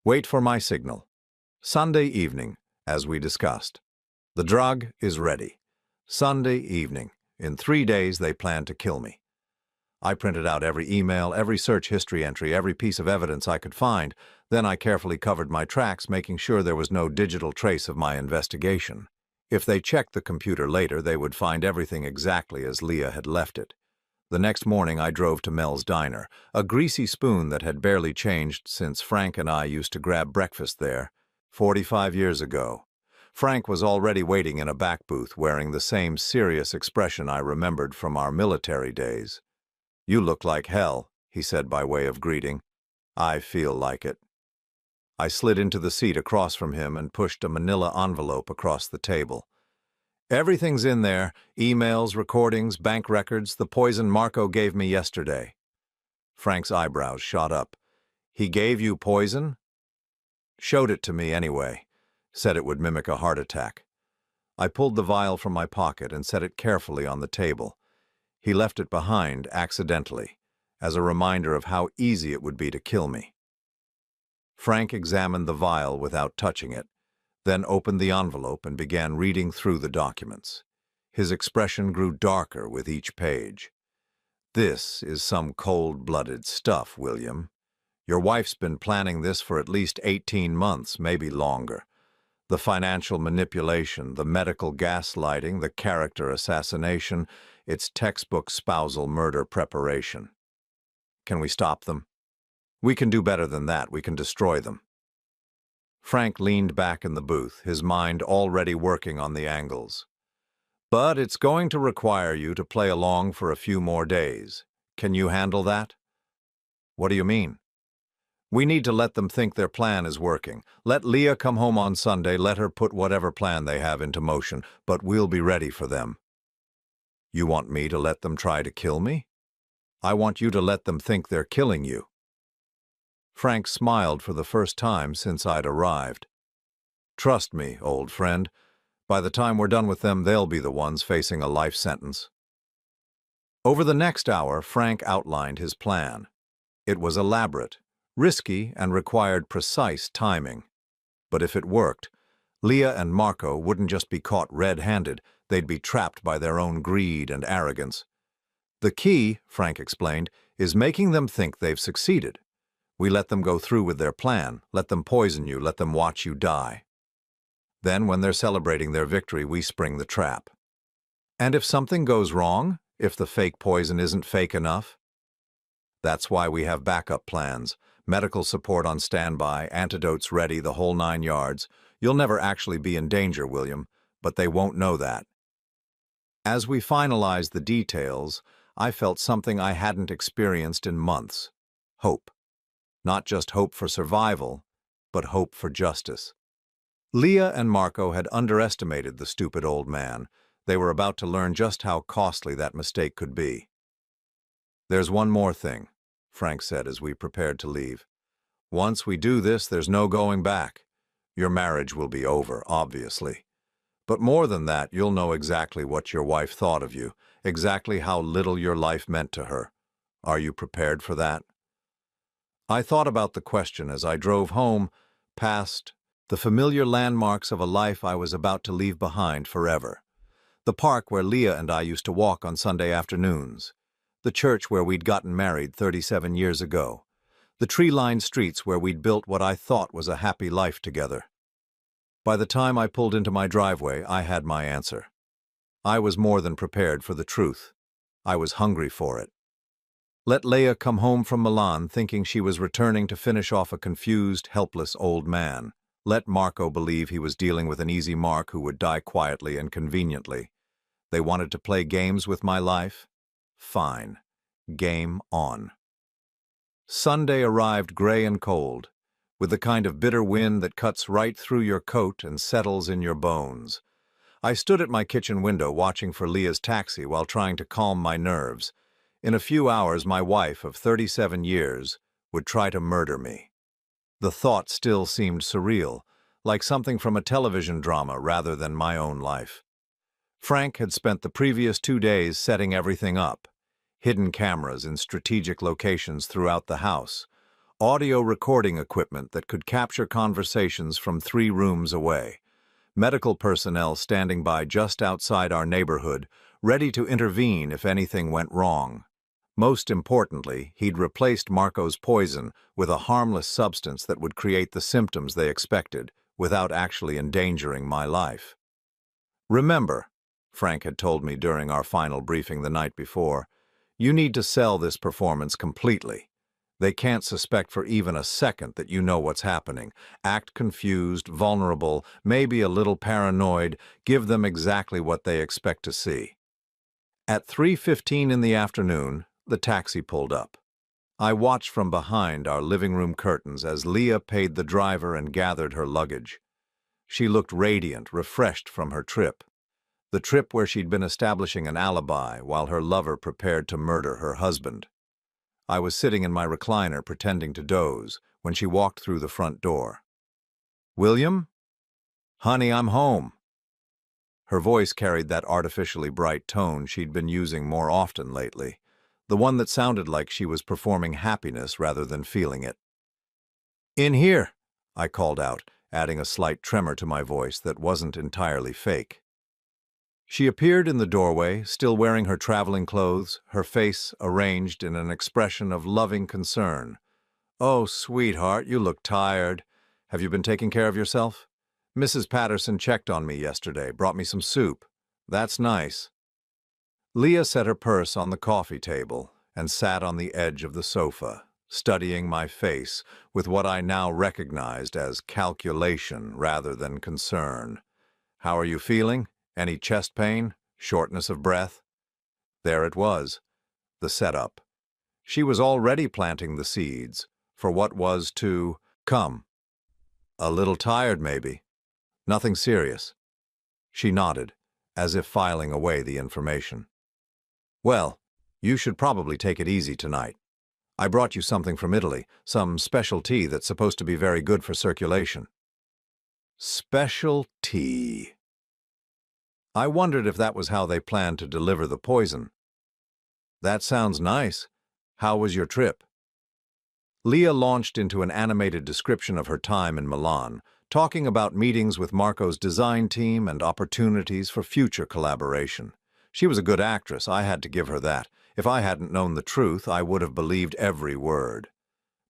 Wait for my signal. Sunday evening, as we discussed. The drug is ready. Sunday evening. In 3 days they plan to kill me." I printed out every email, every search history entry, every piece of evidence I could find. Then I carefully covered my tracks, making sure there was no digital trace of my investigation. If they checked the computer later, they would find everything exactly as Leah had left it. The next morning I drove to Mel's Diner, a greasy spoon that had barely changed since Frank and I used to grab breakfast there, 45 years ago. Frank was already waiting in a back booth wearing the same serious expression I remembered from our military days. "You look like hell," he said by way of greeting. "I feel like it." I slid into the seat across from him and pushed a manila envelope across the table. "Everything's in there, emails, recordings, bank records, the poison Marco gave me yesterday." Frank's eyebrows shot up. "He gave you poison?" "Showed it to me anyway. Said it would mimic a heart attack." I pulled the vial from my pocket and set it carefully on the table. He left it behind accidentally, as a reminder of how easy it would be to kill me. Frank examined the vial without touching it, then opened the envelope and began reading through the documents. His expression grew darker with each page. "This is some cold-blooded stuff, William. Your wife's been planning this for at least 18 months, maybe longer. The financial manipulation, the medical gaslighting, the character assassination, it's textbook spousal murder preparation. Can we stop them? We can do better than that. We can destroy them." Frank leaned back in the booth, his mind already working on the angles. "But it's going to require you to play along for a few more days. Can you handle that?" "What do you mean?" "We need to let them think their plan is working. Let Leah come home on Sunday, let her put whatever plan they have into motion, but we'll be ready for them." "You want me to let them try to kill me?" "I want you to let them think they're killing you." Frank smiled for the first time since I'd arrived. "Trust me, old friend. By the time we're done with them, they'll be the ones facing a life sentence." Over the next hour, Frank outlined his plan. It was elaborate, risky, and required precise timing. But if it worked, Leah and Marco wouldn't just be caught red-handed, they'd be trapped by their own greed and arrogance. "The key," Frank explained, "is making them think they've succeeded. We let them go through with their plan, let them poison you, let them watch you die. Then, when they're celebrating their victory, we spring the trap. And if something goes wrong, if the fake poison isn't fake enough? That's why we have backup plans, medical support on standby, antidotes ready, the whole 9 yards. You'll never actually be in danger, William, but they won't know that." As we finalized the details, I felt something I hadn't experienced in months. Hope. Not just hope for survival, but hope for justice. Leah and Marco had underestimated the stupid old man. They were about to learn just how costly that mistake could be. "There's one more thing," Frank said as we prepared to leave. "Once we do this, there's no going back. Your marriage will be over, obviously. But more than that, you'll know exactly what your wife thought of you, exactly how little your life meant to her. Are you prepared for that?" I thought about the question as I drove home, past the familiar landmarks of a life I was about to leave behind forever. The park where Leah and I used to walk on Sunday afternoons. The church where we'd gotten married 37 years ago. The tree-lined streets where we'd built what I thought was a happy life together. By the time I pulled into my driveway, I had my answer. I was more than prepared for the truth. I was hungry for it. Let Leah come home from Milan thinking she was returning to finish off a confused, helpless old man. Let Marco believe he was dealing with an easy mark who would die quietly and conveniently. They wanted to play games with my life? Fine. Game on. Sunday arrived gray and cold, with the kind of bitter wind that cuts right through your coat and settles in your bones. I stood at my kitchen window watching for Leah's taxi while trying to calm my nerves. In a few hours, my wife of 37 years would try to murder me. The thought still seemed surreal, like something from a television drama rather than my own life. Frank had spent the previous 2 days setting everything up. Hidden cameras in strategic locations throughout the house. Audio recording equipment that could capture conversations from 3 rooms away. Medical personnel standing by just outside our neighborhood, ready to intervene if anything went wrong. Most importantly, he'd replaced Marco's poison with a harmless substance that would create the symptoms they expected, without actually endangering my life. "Remember," Frank had told me during our final briefing the night before, "you need to sell this performance completely. They can't suspect for even a second that you know what's happening. Act confused, vulnerable, maybe a little paranoid. Give them exactly what they expect to see. At 3:15 in the afternoon, the taxi pulled up. I watched from behind our living room curtains as Leah paid the driver and gathered her luggage. She looked radiant, refreshed from her trip. The trip where she'd been establishing an alibi while her lover prepared to murder her husband. I was sitting in my recliner pretending to doze when she walked through the front door. "William? Honey, I'm home." Her voice carried that artificially bright tone she'd been using more often lately, the one that sounded like she was performing happiness rather than feeling it. "In here," I called out, adding a slight tremor to my voice that wasn't entirely fake. She appeared in the doorway, still wearing her traveling clothes, her face arranged in an expression of loving concern. "Oh, sweetheart, you look tired. Have you been taking care of yourself? Mrs. Patterson checked on me yesterday, brought me some soup. That's nice." Leah set her purse on the coffee table and sat on the edge of the sofa, studying my face with what I now recognized as calculation rather than concern. "How are you feeling? Any chest pain? Shortness of breath?" There it was, the setup. She was already planting the seeds for what was to come. "A little tired, maybe. Nothing serious." She nodded, as if filing away the information. "Well, you should probably take it easy tonight. I brought you something from Italy, some special tea that's supposed to be very good for circulation." Special tea. I wondered if that was how they planned to deliver the poison. "That sounds nice. How was your trip?" Leah launched into an animated description of her time in Milan, talking about meetings with Marco's design team and opportunities for future collaboration. She was a good actress, I had to give her that. If I hadn't known the truth, I would have believed every word.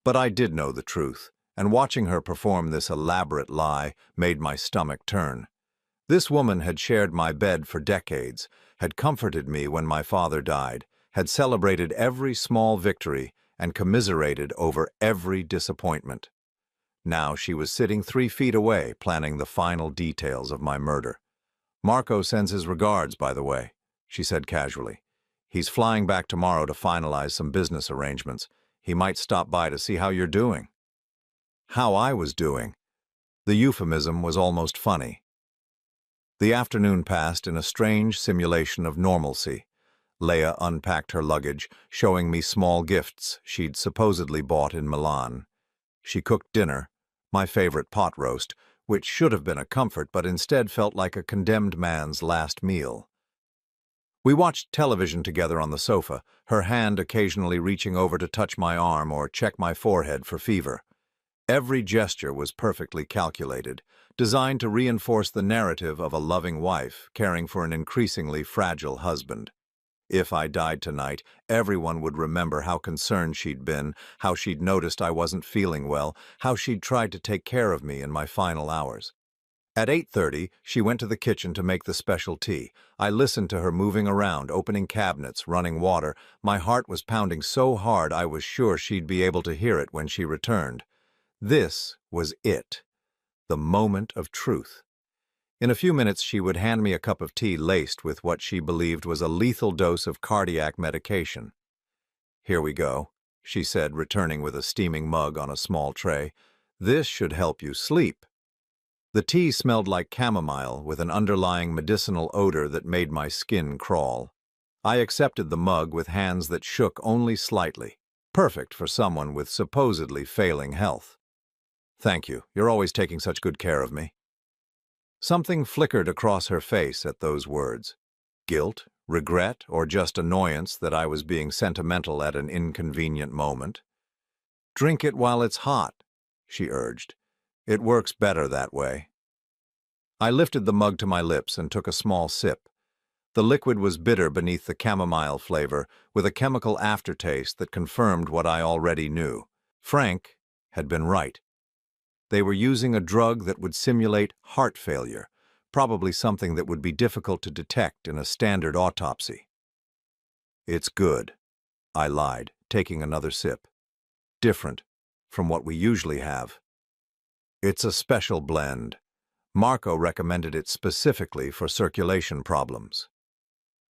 But I did know the truth, and watching her perform this elaborate lie made my stomach turn. This woman had shared my bed for decades, had comforted me when my father died, had celebrated every small victory, and commiserated over every disappointment. Now she was sitting 3 feet away, planning the final details of my murder. "Marco sends his regards, by the way," she said casually. "He's flying back tomorrow to finalize some business arrangements. He might stop by to see how you're doing." How I was doing. The euphemism was almost funny. The afternoon passed in a strange simulation of normalcy. Leah unpacked her luggage, showing me small gifts she'd supposedly bought in Milan. She cooked dinner, my favorite pot roast, which should have been a comfort but instead felt like a condemned man's last meal. We watched television together on the sofa, her hand occasionally reaching over to touch my arm or check my forehead for fever. Every gesture was perfectly calculated, designed to reinforce the narrative of a loving wife caring for an increasingly fragile husband. If I died tonight, everyone would remember how concerned she'd been, how she'd noticed I wasn't feeling well, how she'd tried to take care of me in my final hours. At 8:30, she went to the kitchen to make the special tea. I listened to her moving around, opening cabinets, running water. My heart was pounding so hard I was sure she'd be able to hear it when she returned. This was it, the moment of truth. In a few minutes, she would hand me a cup of tea laced with what she believed was a lethal dose of cardiac medication. "Here we go," she said, returning with a steaming mug on a small tray. "This should help you sleep." The tea smelled like chamomile with an underlying medicinal odor that made my skin crawl. I accepted the mug with hands that shook only slightly, perfect for someone with supposedly failing health. "Thank you. You're always taking such good care of me." Something flickered across her face at those words. Guilt, regret, or just annoyance that I was being sentimental at an inconvenient moment. "Drink it while it's hot," she urged. "It works better that way." I lifted the mug to my lips and took a small sip. The liquid was bitter beneath the chamomile flavor, with a chemical aftertaste that confirmed what I already knew. Frank had been right. They were using a drug that would simulate heart failure, probably something that would be difficult to detect in a standard autopsy. "It's good," I lied, taking another sip. different from what we usually have. It's a special blend. Marco recommended it specifically for circulation problems.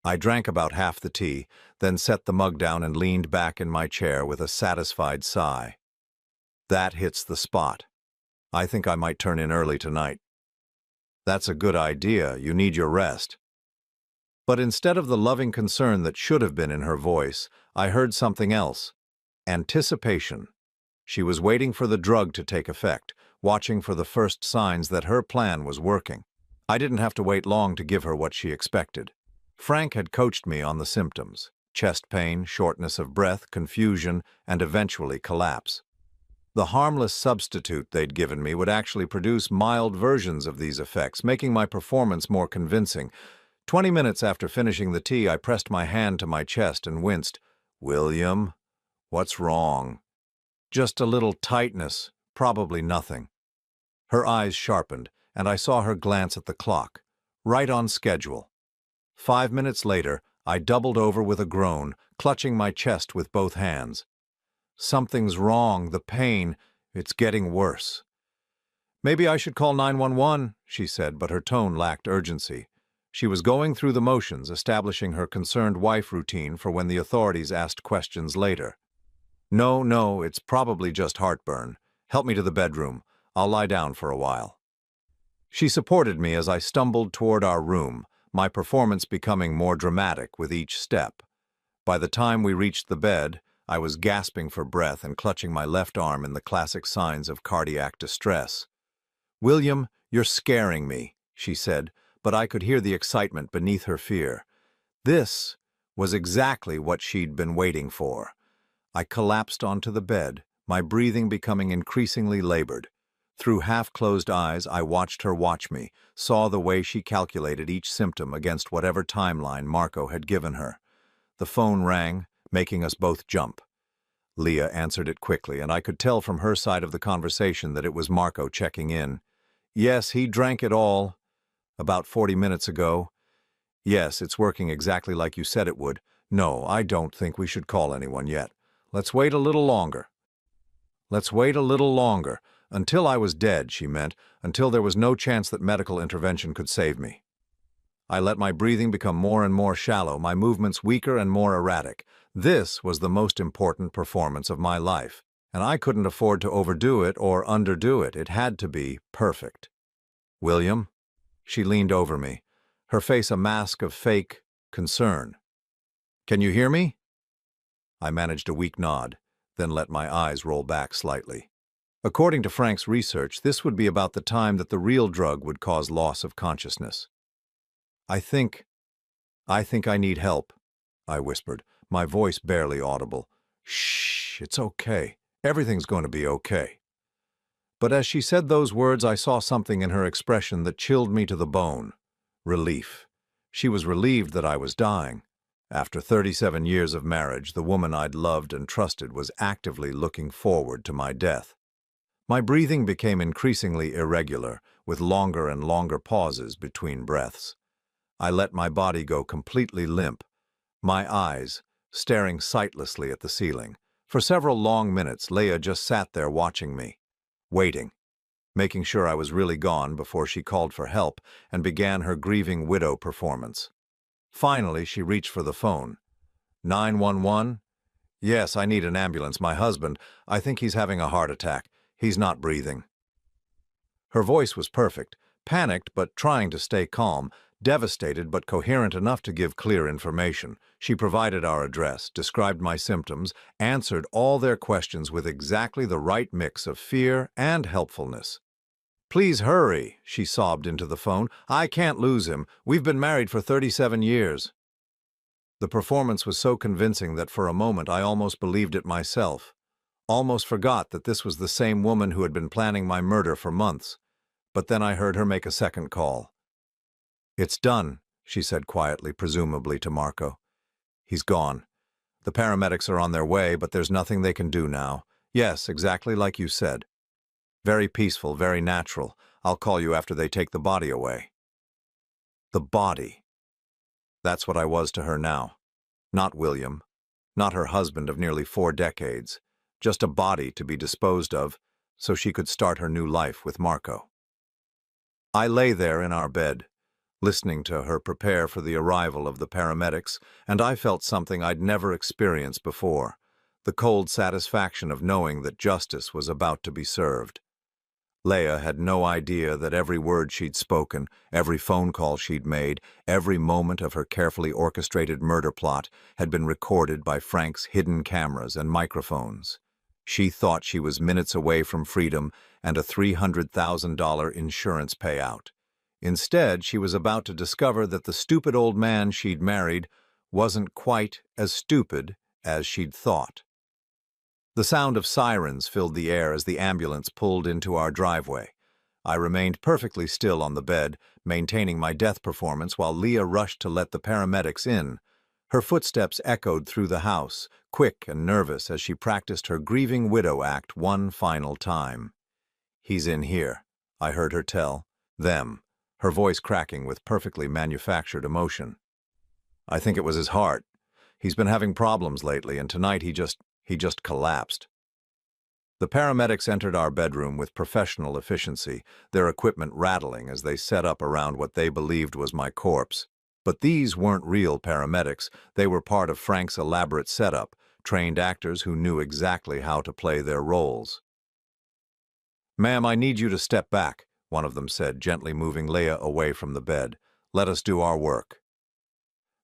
I drank about half the tea, then set the mug down and leaned back in my chair with a satisfied sigh. That hits the spot. I think I might turn in early tonight. That's a good idea. You need your rest. But instead of the loving concern that should have been in her voice, I heard something else. Anticipation. She was waiting for the drug to take effect, watching for the first signs that her plan was working. I didn't have to wait long to give her what she expected. Frank had coached me on the symptoms: chest pain, shortness of breath, confusion, and eventually collapse. The harmless substitute they'd given me would actually produce mild versions of these effects, making my performance more convincing. 20 minutes after finishing the tea, I pressed my hand to my chest and winced. "William, what's wrong?" "Just a little tightness, probably nothing." Her eyes sharpened, and I saw her glance at the clock. Right on schedule. 5 minutes later, I doubled over with a groan, clutching my chest with both hands. "Something's wrong, the pain, it's getting worse." "Maybe I should call 911, she said, but her tone lacked urgency. She was going through the motions, establishing her concerned wife routine for when the authorities asked questions later. No, it's probably just heartburn. Help me to the bedroom. I'll lie down for a while." She supported me as I stumbled toward our room, my performance becoming more dramatic with each step. By the time we reached the bed, I was gasping for breath and clutching my left arm in the classic signs of cardiac distress. "William, you're scaring me," she said, but I could hear the excitement beneath her fear. This was exactly what she'd been waiting for. I collapsed onto the bed, my breathing becoming increasingly labored. Through half-closed eyes, I watched her watch me, saw the way she calculated each symptom against whatever timeline Marco had given her. The phone rang, making us both jump. Leah answered it quickly, and I could tell from her side of the conversation that it was Marco checking in. "Yes, he drank it all. About 40 minutes ago. Yes, it's working exactly like you said it would. No, I don't think we should call anyone yet. Let's wait a little longer." Let's wait a little longer. Until I was dead, she meant, until there was no chance that medical intervention could save me. I let my breathing become more and more shallow, my movements weaker and more erratic. This was the most important performance of my life, and I couldn't afford to overdo it or underdo it. It had to be perfect. "William?" She leaned over me, her face a mask of fake concern. "Can you hear me?" I managed a weak nod, then let my eyes roll back slightly. According to Frank's research, this would be about the time that the real drug would cause loss of consciousness. I think I need help," I whispered, my voice barely audible. "Shh, it's okay. Everything's going to be okay." But as she said those words, I saw something in her expression that chilled me to the bone. Relief. She was relieved that I was dying. After 37 years of marriage, the woman I'd loved and trusted was actively looking forward to my death. My breathing became increasingly irregular, with longer and longer pauses between breaths. I let my body go completely limp, my eyes staring sightlessly at the ceiling. For several long minutes, Leah just sat there watching me, waiting, making sure I was really gone before she called for help and began her grieving widow performance. Finally, she reached for the phone. 911? "Yes, I need an ambulance. My husband, I think he's having a heart attack. He's not breathing." Her voice was perfect, panicked but trying to stay calm, devastated but coherent enough to give clear information. She provided our address, described my symptoms, answered all their questions with exactly the right mix of fear and helpfulness. "Please hurry," she sobbed into the phone. "I can't lose him. We've been married for 37 years. The performance was so convincing that for a moment I almost believed it myself. Almost forgot that this was the same woman who had been planning my murder for months. But then I heard her make a second call. "It's done," she said quietly, presumably to Marco. "He's gone. The paramedics are on their way, but there's nothing they can do now. Yes, exactly like you said. Very peaceful, very natural. I'll call you after they take the body away." The body. That's what I was to her now. Not William. Not her husband of nearly 4 decades. just a body to be disposed of, so she could start her new life with Marco. I lay there in our bed, listening to her prepare for the arrival of the paramedics, and I felt something I'd never experienced before, the cold satisfaction of knowing that justice was about to be served. Leah had no idea that every word she'd spoken, every phone call she'd made, every moment of her carefully orchestrated murder plot had been recorded by Frank's hidden cameras and microphones. She thought she was minutes away from freedom and a $300,000 insurance payout. Instead, she was about to discover that the stupid old man she'd married wasn't quite as stupid as she'd thought. The sound of sirens filled the air as the ambulance pulled into our driveway. I remained perfectly still on the bed, maintaining my death performance while Leah rushed to let the paramedics in. Her footsteps echoed through the house, quick and nervous as she practiced her grieving widow act one final time. "He's in here," I heard her tell them, her voice cracking with perfectly manufactured emotion. "I think it was his heart. He's been having problems lately, and tonight he just collapsed." The paramedics entered our bedroom with professional efficiency, their equipment rattling as they set up around what they believed was my corpse. But these weren't real paramedics. They were part of Frank's elaborate setup, trained actors who knew exactly how to play their roles. "Ma'am, I need you to step back," one of them said, gently moving Leah away from the bed. "Let us do our work."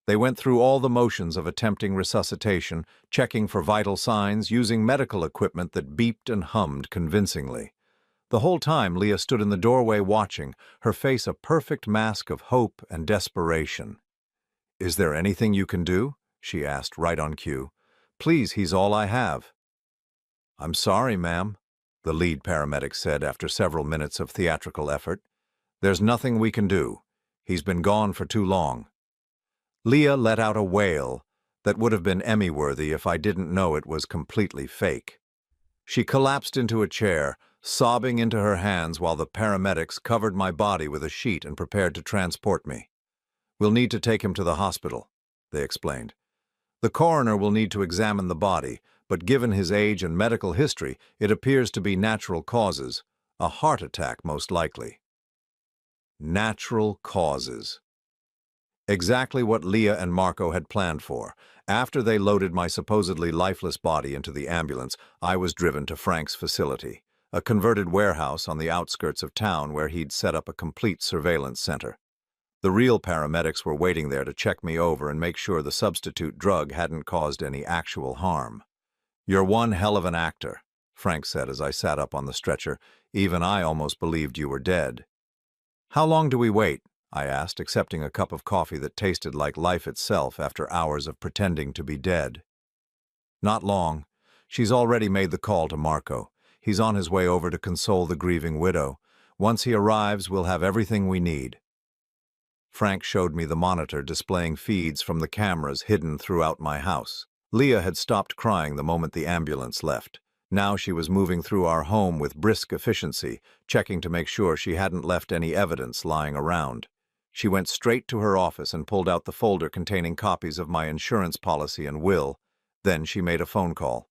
They went through all the motions of attempting resuscitation, checking for vital signs, using medical equipment that beeped and hummed convincingly. The whole time, Leah stood in the doorway watching, her face a perfect mask of hope and desperation. "Is there anything you can do?" she asked, right on cue. "Please, he's all I have." "I'm sorry, ma'am," the lead paramedic said after several minutes of theatrical effort. "There's nothing we can do. He's been gone for too long." Leah let out a wail that would have been Emmy-worthy if I didn't know it was completely fake. She collapsed into a chair, sobbing into her hands while the paramedics covered my body with a sheet and prepared to transport me. "We'll need to take him to the hospital," they explained. "The coroner will need to examine the body, but given his age and medical history, it appears to be natural causes, a heart attack most likely." Natural causes. Exactly what Leah and Marco had planned for. After they loaded my supposedly lifeless body into the ambulance, I was driven to Frank's facility, a converted warehouse on the outskirts of town where he'd set up a complete surveillance center. The real paramedics were waiting there to check me over and make sure the substitute drug hadn't caused any actual harm. "You're one hell of an actor," Frank said as I sat up on the stretcher. "Even I almost believed you were dead." "How long do we wait?" I asked, accepting a cup of coffee that tasted like life itself after hours of pretending to be dead. "Not long. She's already made the call to Marco. He's on his way over to console the grieving widow. Once he arrives, we'll have everything we need." Frank showed me the monitor displaying feeds from the cameras hidden throughout my house. Leah had stopped crying the moment the ambulance left. Now she was moving through our home with brisk efficiency, checking to make sure she hadn't left any evidence lying around. She went straight to her office and pulled out the folder containing copies of my insurance policy and will. Then she made a phone call.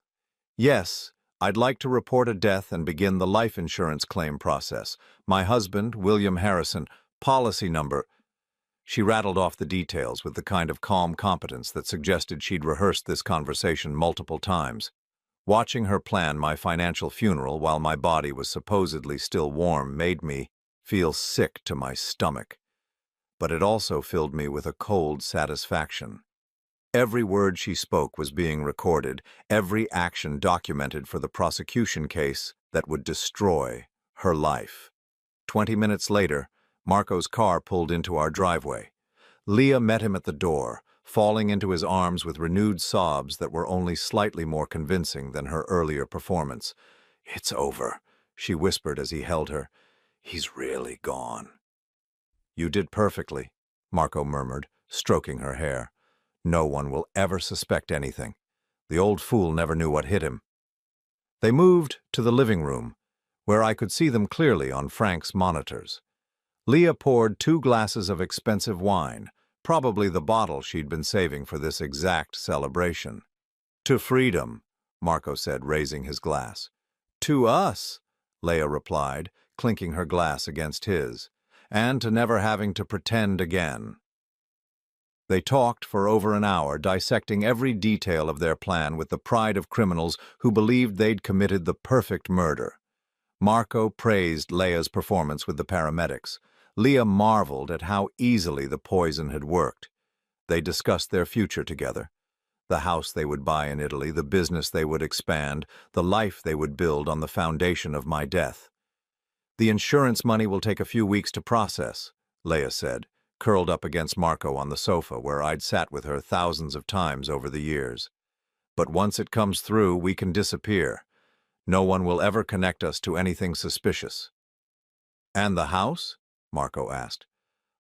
"Yes, I'd like to report a death and begin the life insurance claim process. My husband, William Harrison, policy number—" She rattled off the details with the kind of calm competence that suggested she'd rehearsed this conversation multiple times. Watching her plan my financial funeral while my body was supposedly still warm made me feel sick to my stomach. But it also filled me with a cold satisfaction. Every word she spoke was being recorded, every action documented for the prosecution case that would destroy her life. 20 minutes later, Marco's car pulled into our driveway. Leah met him at the door, falling into his arms with renewed sobs that were only slightly more convincing than her earlier performance. "It's over," she whispered as he held her. "He's really gone." "You did perfectly," Marco murmured, stroking her hair. "No one will ever suspect anything. The old fool never knew what hit him." They moved to the living room, where I could see them clearly on Frank's monitors. Leah poured 2 glasses of expensive wine, probably the bottle she'd been saving for this exact celebration. "To freedom," Marco said, raising his glass. To us, Leia replied, clinking her glass against his, and to never having to pretend again. They talked for over an hour, dissecting every detail of their plan with the pride of criminals who believed they'd committed the perfect murder. Marco praised Leia's performance with the paramedics. Leia marveled at how easily the poison had worked. They discussed their future together. The house they would buy in Italy, the business they would expand, the life they would build on the foundation of my death. The insurance money will take a few weeks to process, Leia said, curled up against Marco on the sofa where I'd sat with her thousands of times over the years. But once it comes through, we can disappear. No one will ever connect us to anything suspicious. And the house? Marco asked.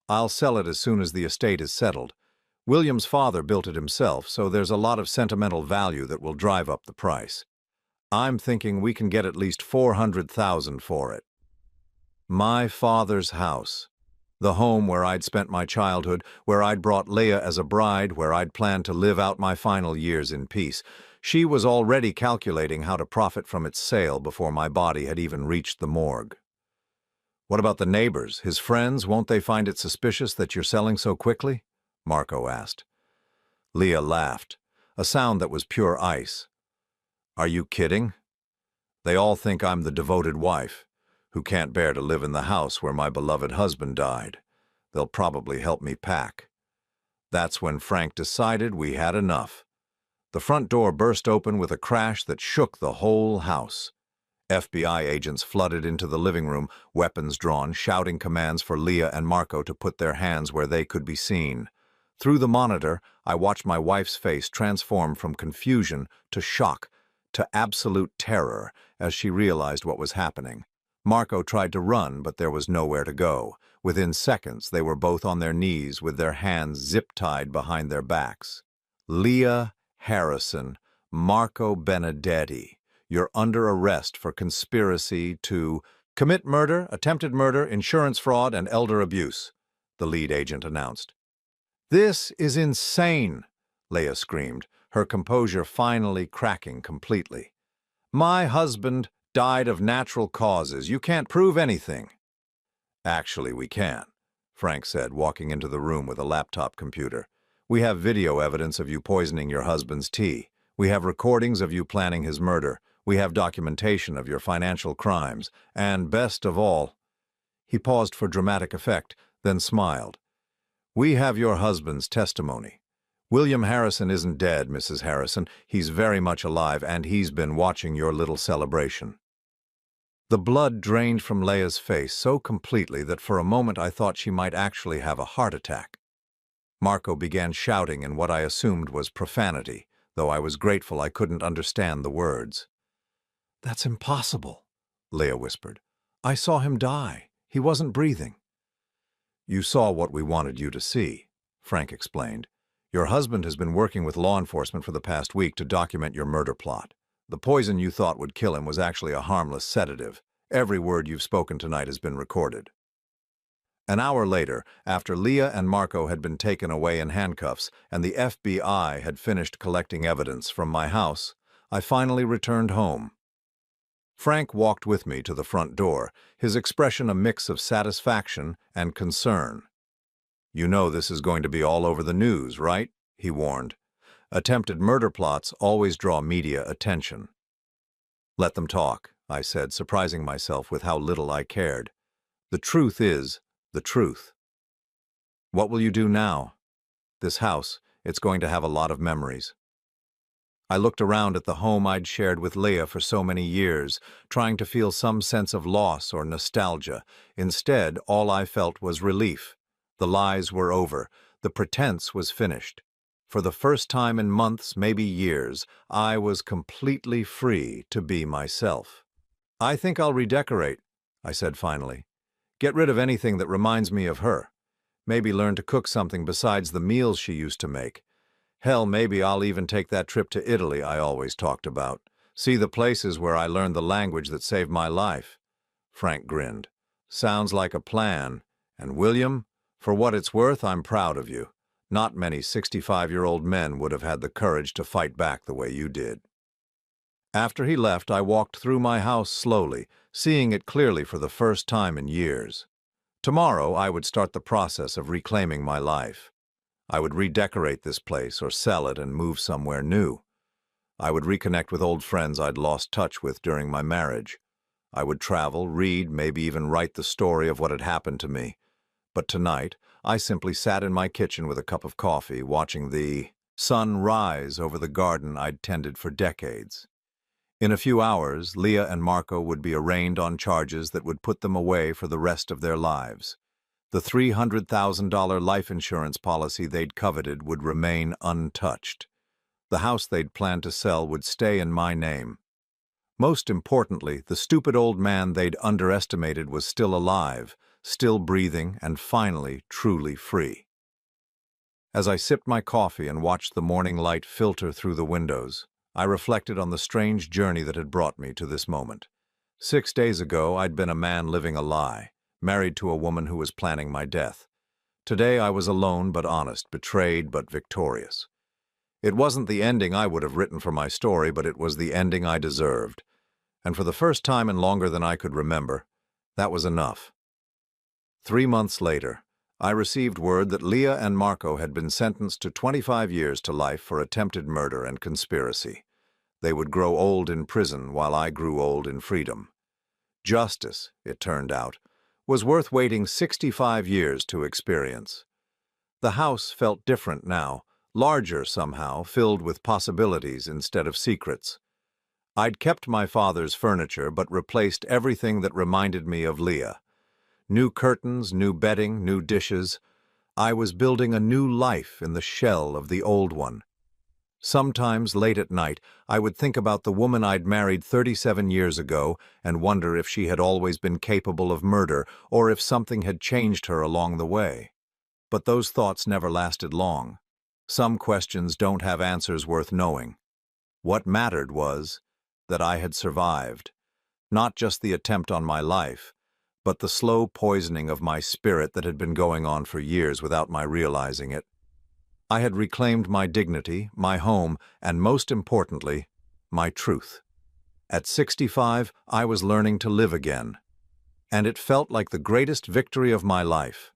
I'll sell it as soon as the estate is settled. William's father built it himself, so there's a lot of sentimental value that will drive up the price. I'm thinking we can get at least $400,000 for it. My father's house. The home where I'd spent my childhood, where I'd brought Leia as a bride, where I'd planned to live out my final years in peace. She was already calculating how to profit from its sale before my body had even reached the morgue. What about the neighbors, his friends? Won't they find it suspicious that you're selling so quickly? Marco asked. Leia laughed, a sound that was pure ice. Are you kidding? They all think I'm the devoted wife, who can't bear to live in the house where my beloved husband died. They'll probably help me pack. That's when Frank decided we had enough. The front door burst open with a crash that shook the whole house. FBI agents flooded into the living room, weapons drawn, shouting commands for Leia and Marco to put their hands where they could be seen. Through the monitor, I watched my wife's face transform from confusion to shock to absolute terror as she realized what was happening. Marco tried to run, but there was nowhere to go. Within seconds, they were both on their knees with their hands zip-tied behind their backs. Leia Harrison, Marco Benedetti, you're under arrest for conspiracy to commit murder, attempted murder, insurance fraud, and elder abuse, the lead agent announced. This is insane, Leia screamed, her composure finally cracking completely. My husband died of natural causes. You can't prove anything. Actually, we can, Frank said, walking into the room with a laptop computer. We have video evidence of you poisoning your husband's tea. We have recordings of you planning his murder. We have documentation of your financial crimes. And best of all, he paused for dramatic effect, then smiled. We have your husband's testimony. William Harrison isn't dead, Mrs. Harrison. He's very much alive, and he's been watching your little celebration. The blood drained from Leia's face so completely that for a moment I thought she might actually have a heart attack. Marco began shouting in what I assumed was profanity, though I was grateful I couldn't understand the words. That's impossible, Leia whispered. I saw him die. He wasn't breathing. You saw what we wanted you to see, Frank explained. Your husband has been working with law enforcement for the past week to document your murder plot. The poison you thought would kill him was actually a harmless sedative. Every word you've spoken tonight has been recorded. An hour later, after Leia and Marco had been taken away in handcuffs and the FBI had finished collecting evidence from my house, I finally returned home. Frank walked with me to the front door, his expression a mix of satisfaction and concern. You know this is going to be all over the news, right? He warned. Attempted murder plots always draw media attention. Let them talk, I said, surprising myself with how little I cared. The truth is the truth. What will you do now? This house, it's going to have a lot of memories. I looked around at the home I'd shared with Leia for so many years, trying to feel some sense of loss or nostalgia. Instead, all I felt was relief. The lies were over. The pretense was finished. For the first time in months, maybe years, I was completely free to be myself. I think I'll redecorate, I said finally. Get rid of anything that reminds me of her. Maybe learn to cook something besides the meals she used to make. Hell, maybe I'll even take that trip to Italy I always talked about. See the places where I learned the language that saved my life. Frank grinned. Sounds like a plan. And William, for what it's worth, I'm proud of you. Not many 65-year-old men would have had the courage to fight back the way you did. After he left, I walked through my house slowly, seeing it clearly for the first time in years. Tomorrow, I would start the process of reclaiming my life. I would redecorate this place or sell it and move somewhere new. I would reconnect with old friends I'd lost touch with during my marriage. I would travel, read, maybe even write the story of what had happened to me. But tonight, I simply sat in my kitchen with a cup of coffee, watching the sun rise over the garden I'd tended for decades. In a few hours, Leah and Marco would be arraigned on charges that would put them away for the rest of their lives. The $300,000 life insurance policy they'd coveted would remain untouched. The house they'd planned to sell would stay in my name. Most importantly, the stupid old man they'd underestimated was still alive, still breathing, and finally truly free. As I sipped my coffee and watched the morning light filter through the windows, I reflected on the strange journey that had brought me to this moment. 6 days ago, I'd been a man living a lie, married to a woman who was planning my death. Today, I was alone but honest, betrayed but victorious. It wasn't the ending I would have written for my story, but it was the ending I deserved. And for the first time in longer than I could remember, that was enough. 3 months later, I received word that Leah and Marco had been sentenced to 25 years to life for attempted murder and conspiracy. They would grow old in prison while I grew old in freedom. Justice, it turned out, was worth waiting 65 years to experience. The house felt different now, larger somehow, filled with possibilities instead of secrets. I'd kept my father's furniture but replaced everything that reminded me of Leah. New curtains, new bedding, new dishes. I was building a new life in the shell of the old one. Sometimes, late at night, I would think about the woman I'd married 37 years ago and wonder if she had always been capable of murder or if something had changed her along the way. But those thoughts never lasted long. Some questions don't have answers worth knowing. What mattered was that I had survived. Not just the attempt on my life, but the slow poisoning of my spirit that had been going on for years without my realizing it. I had reclaimed my dignity, my home, and most importantly, my truth. At 65, I was learning to live again. And it felt like the greatest victory of my life.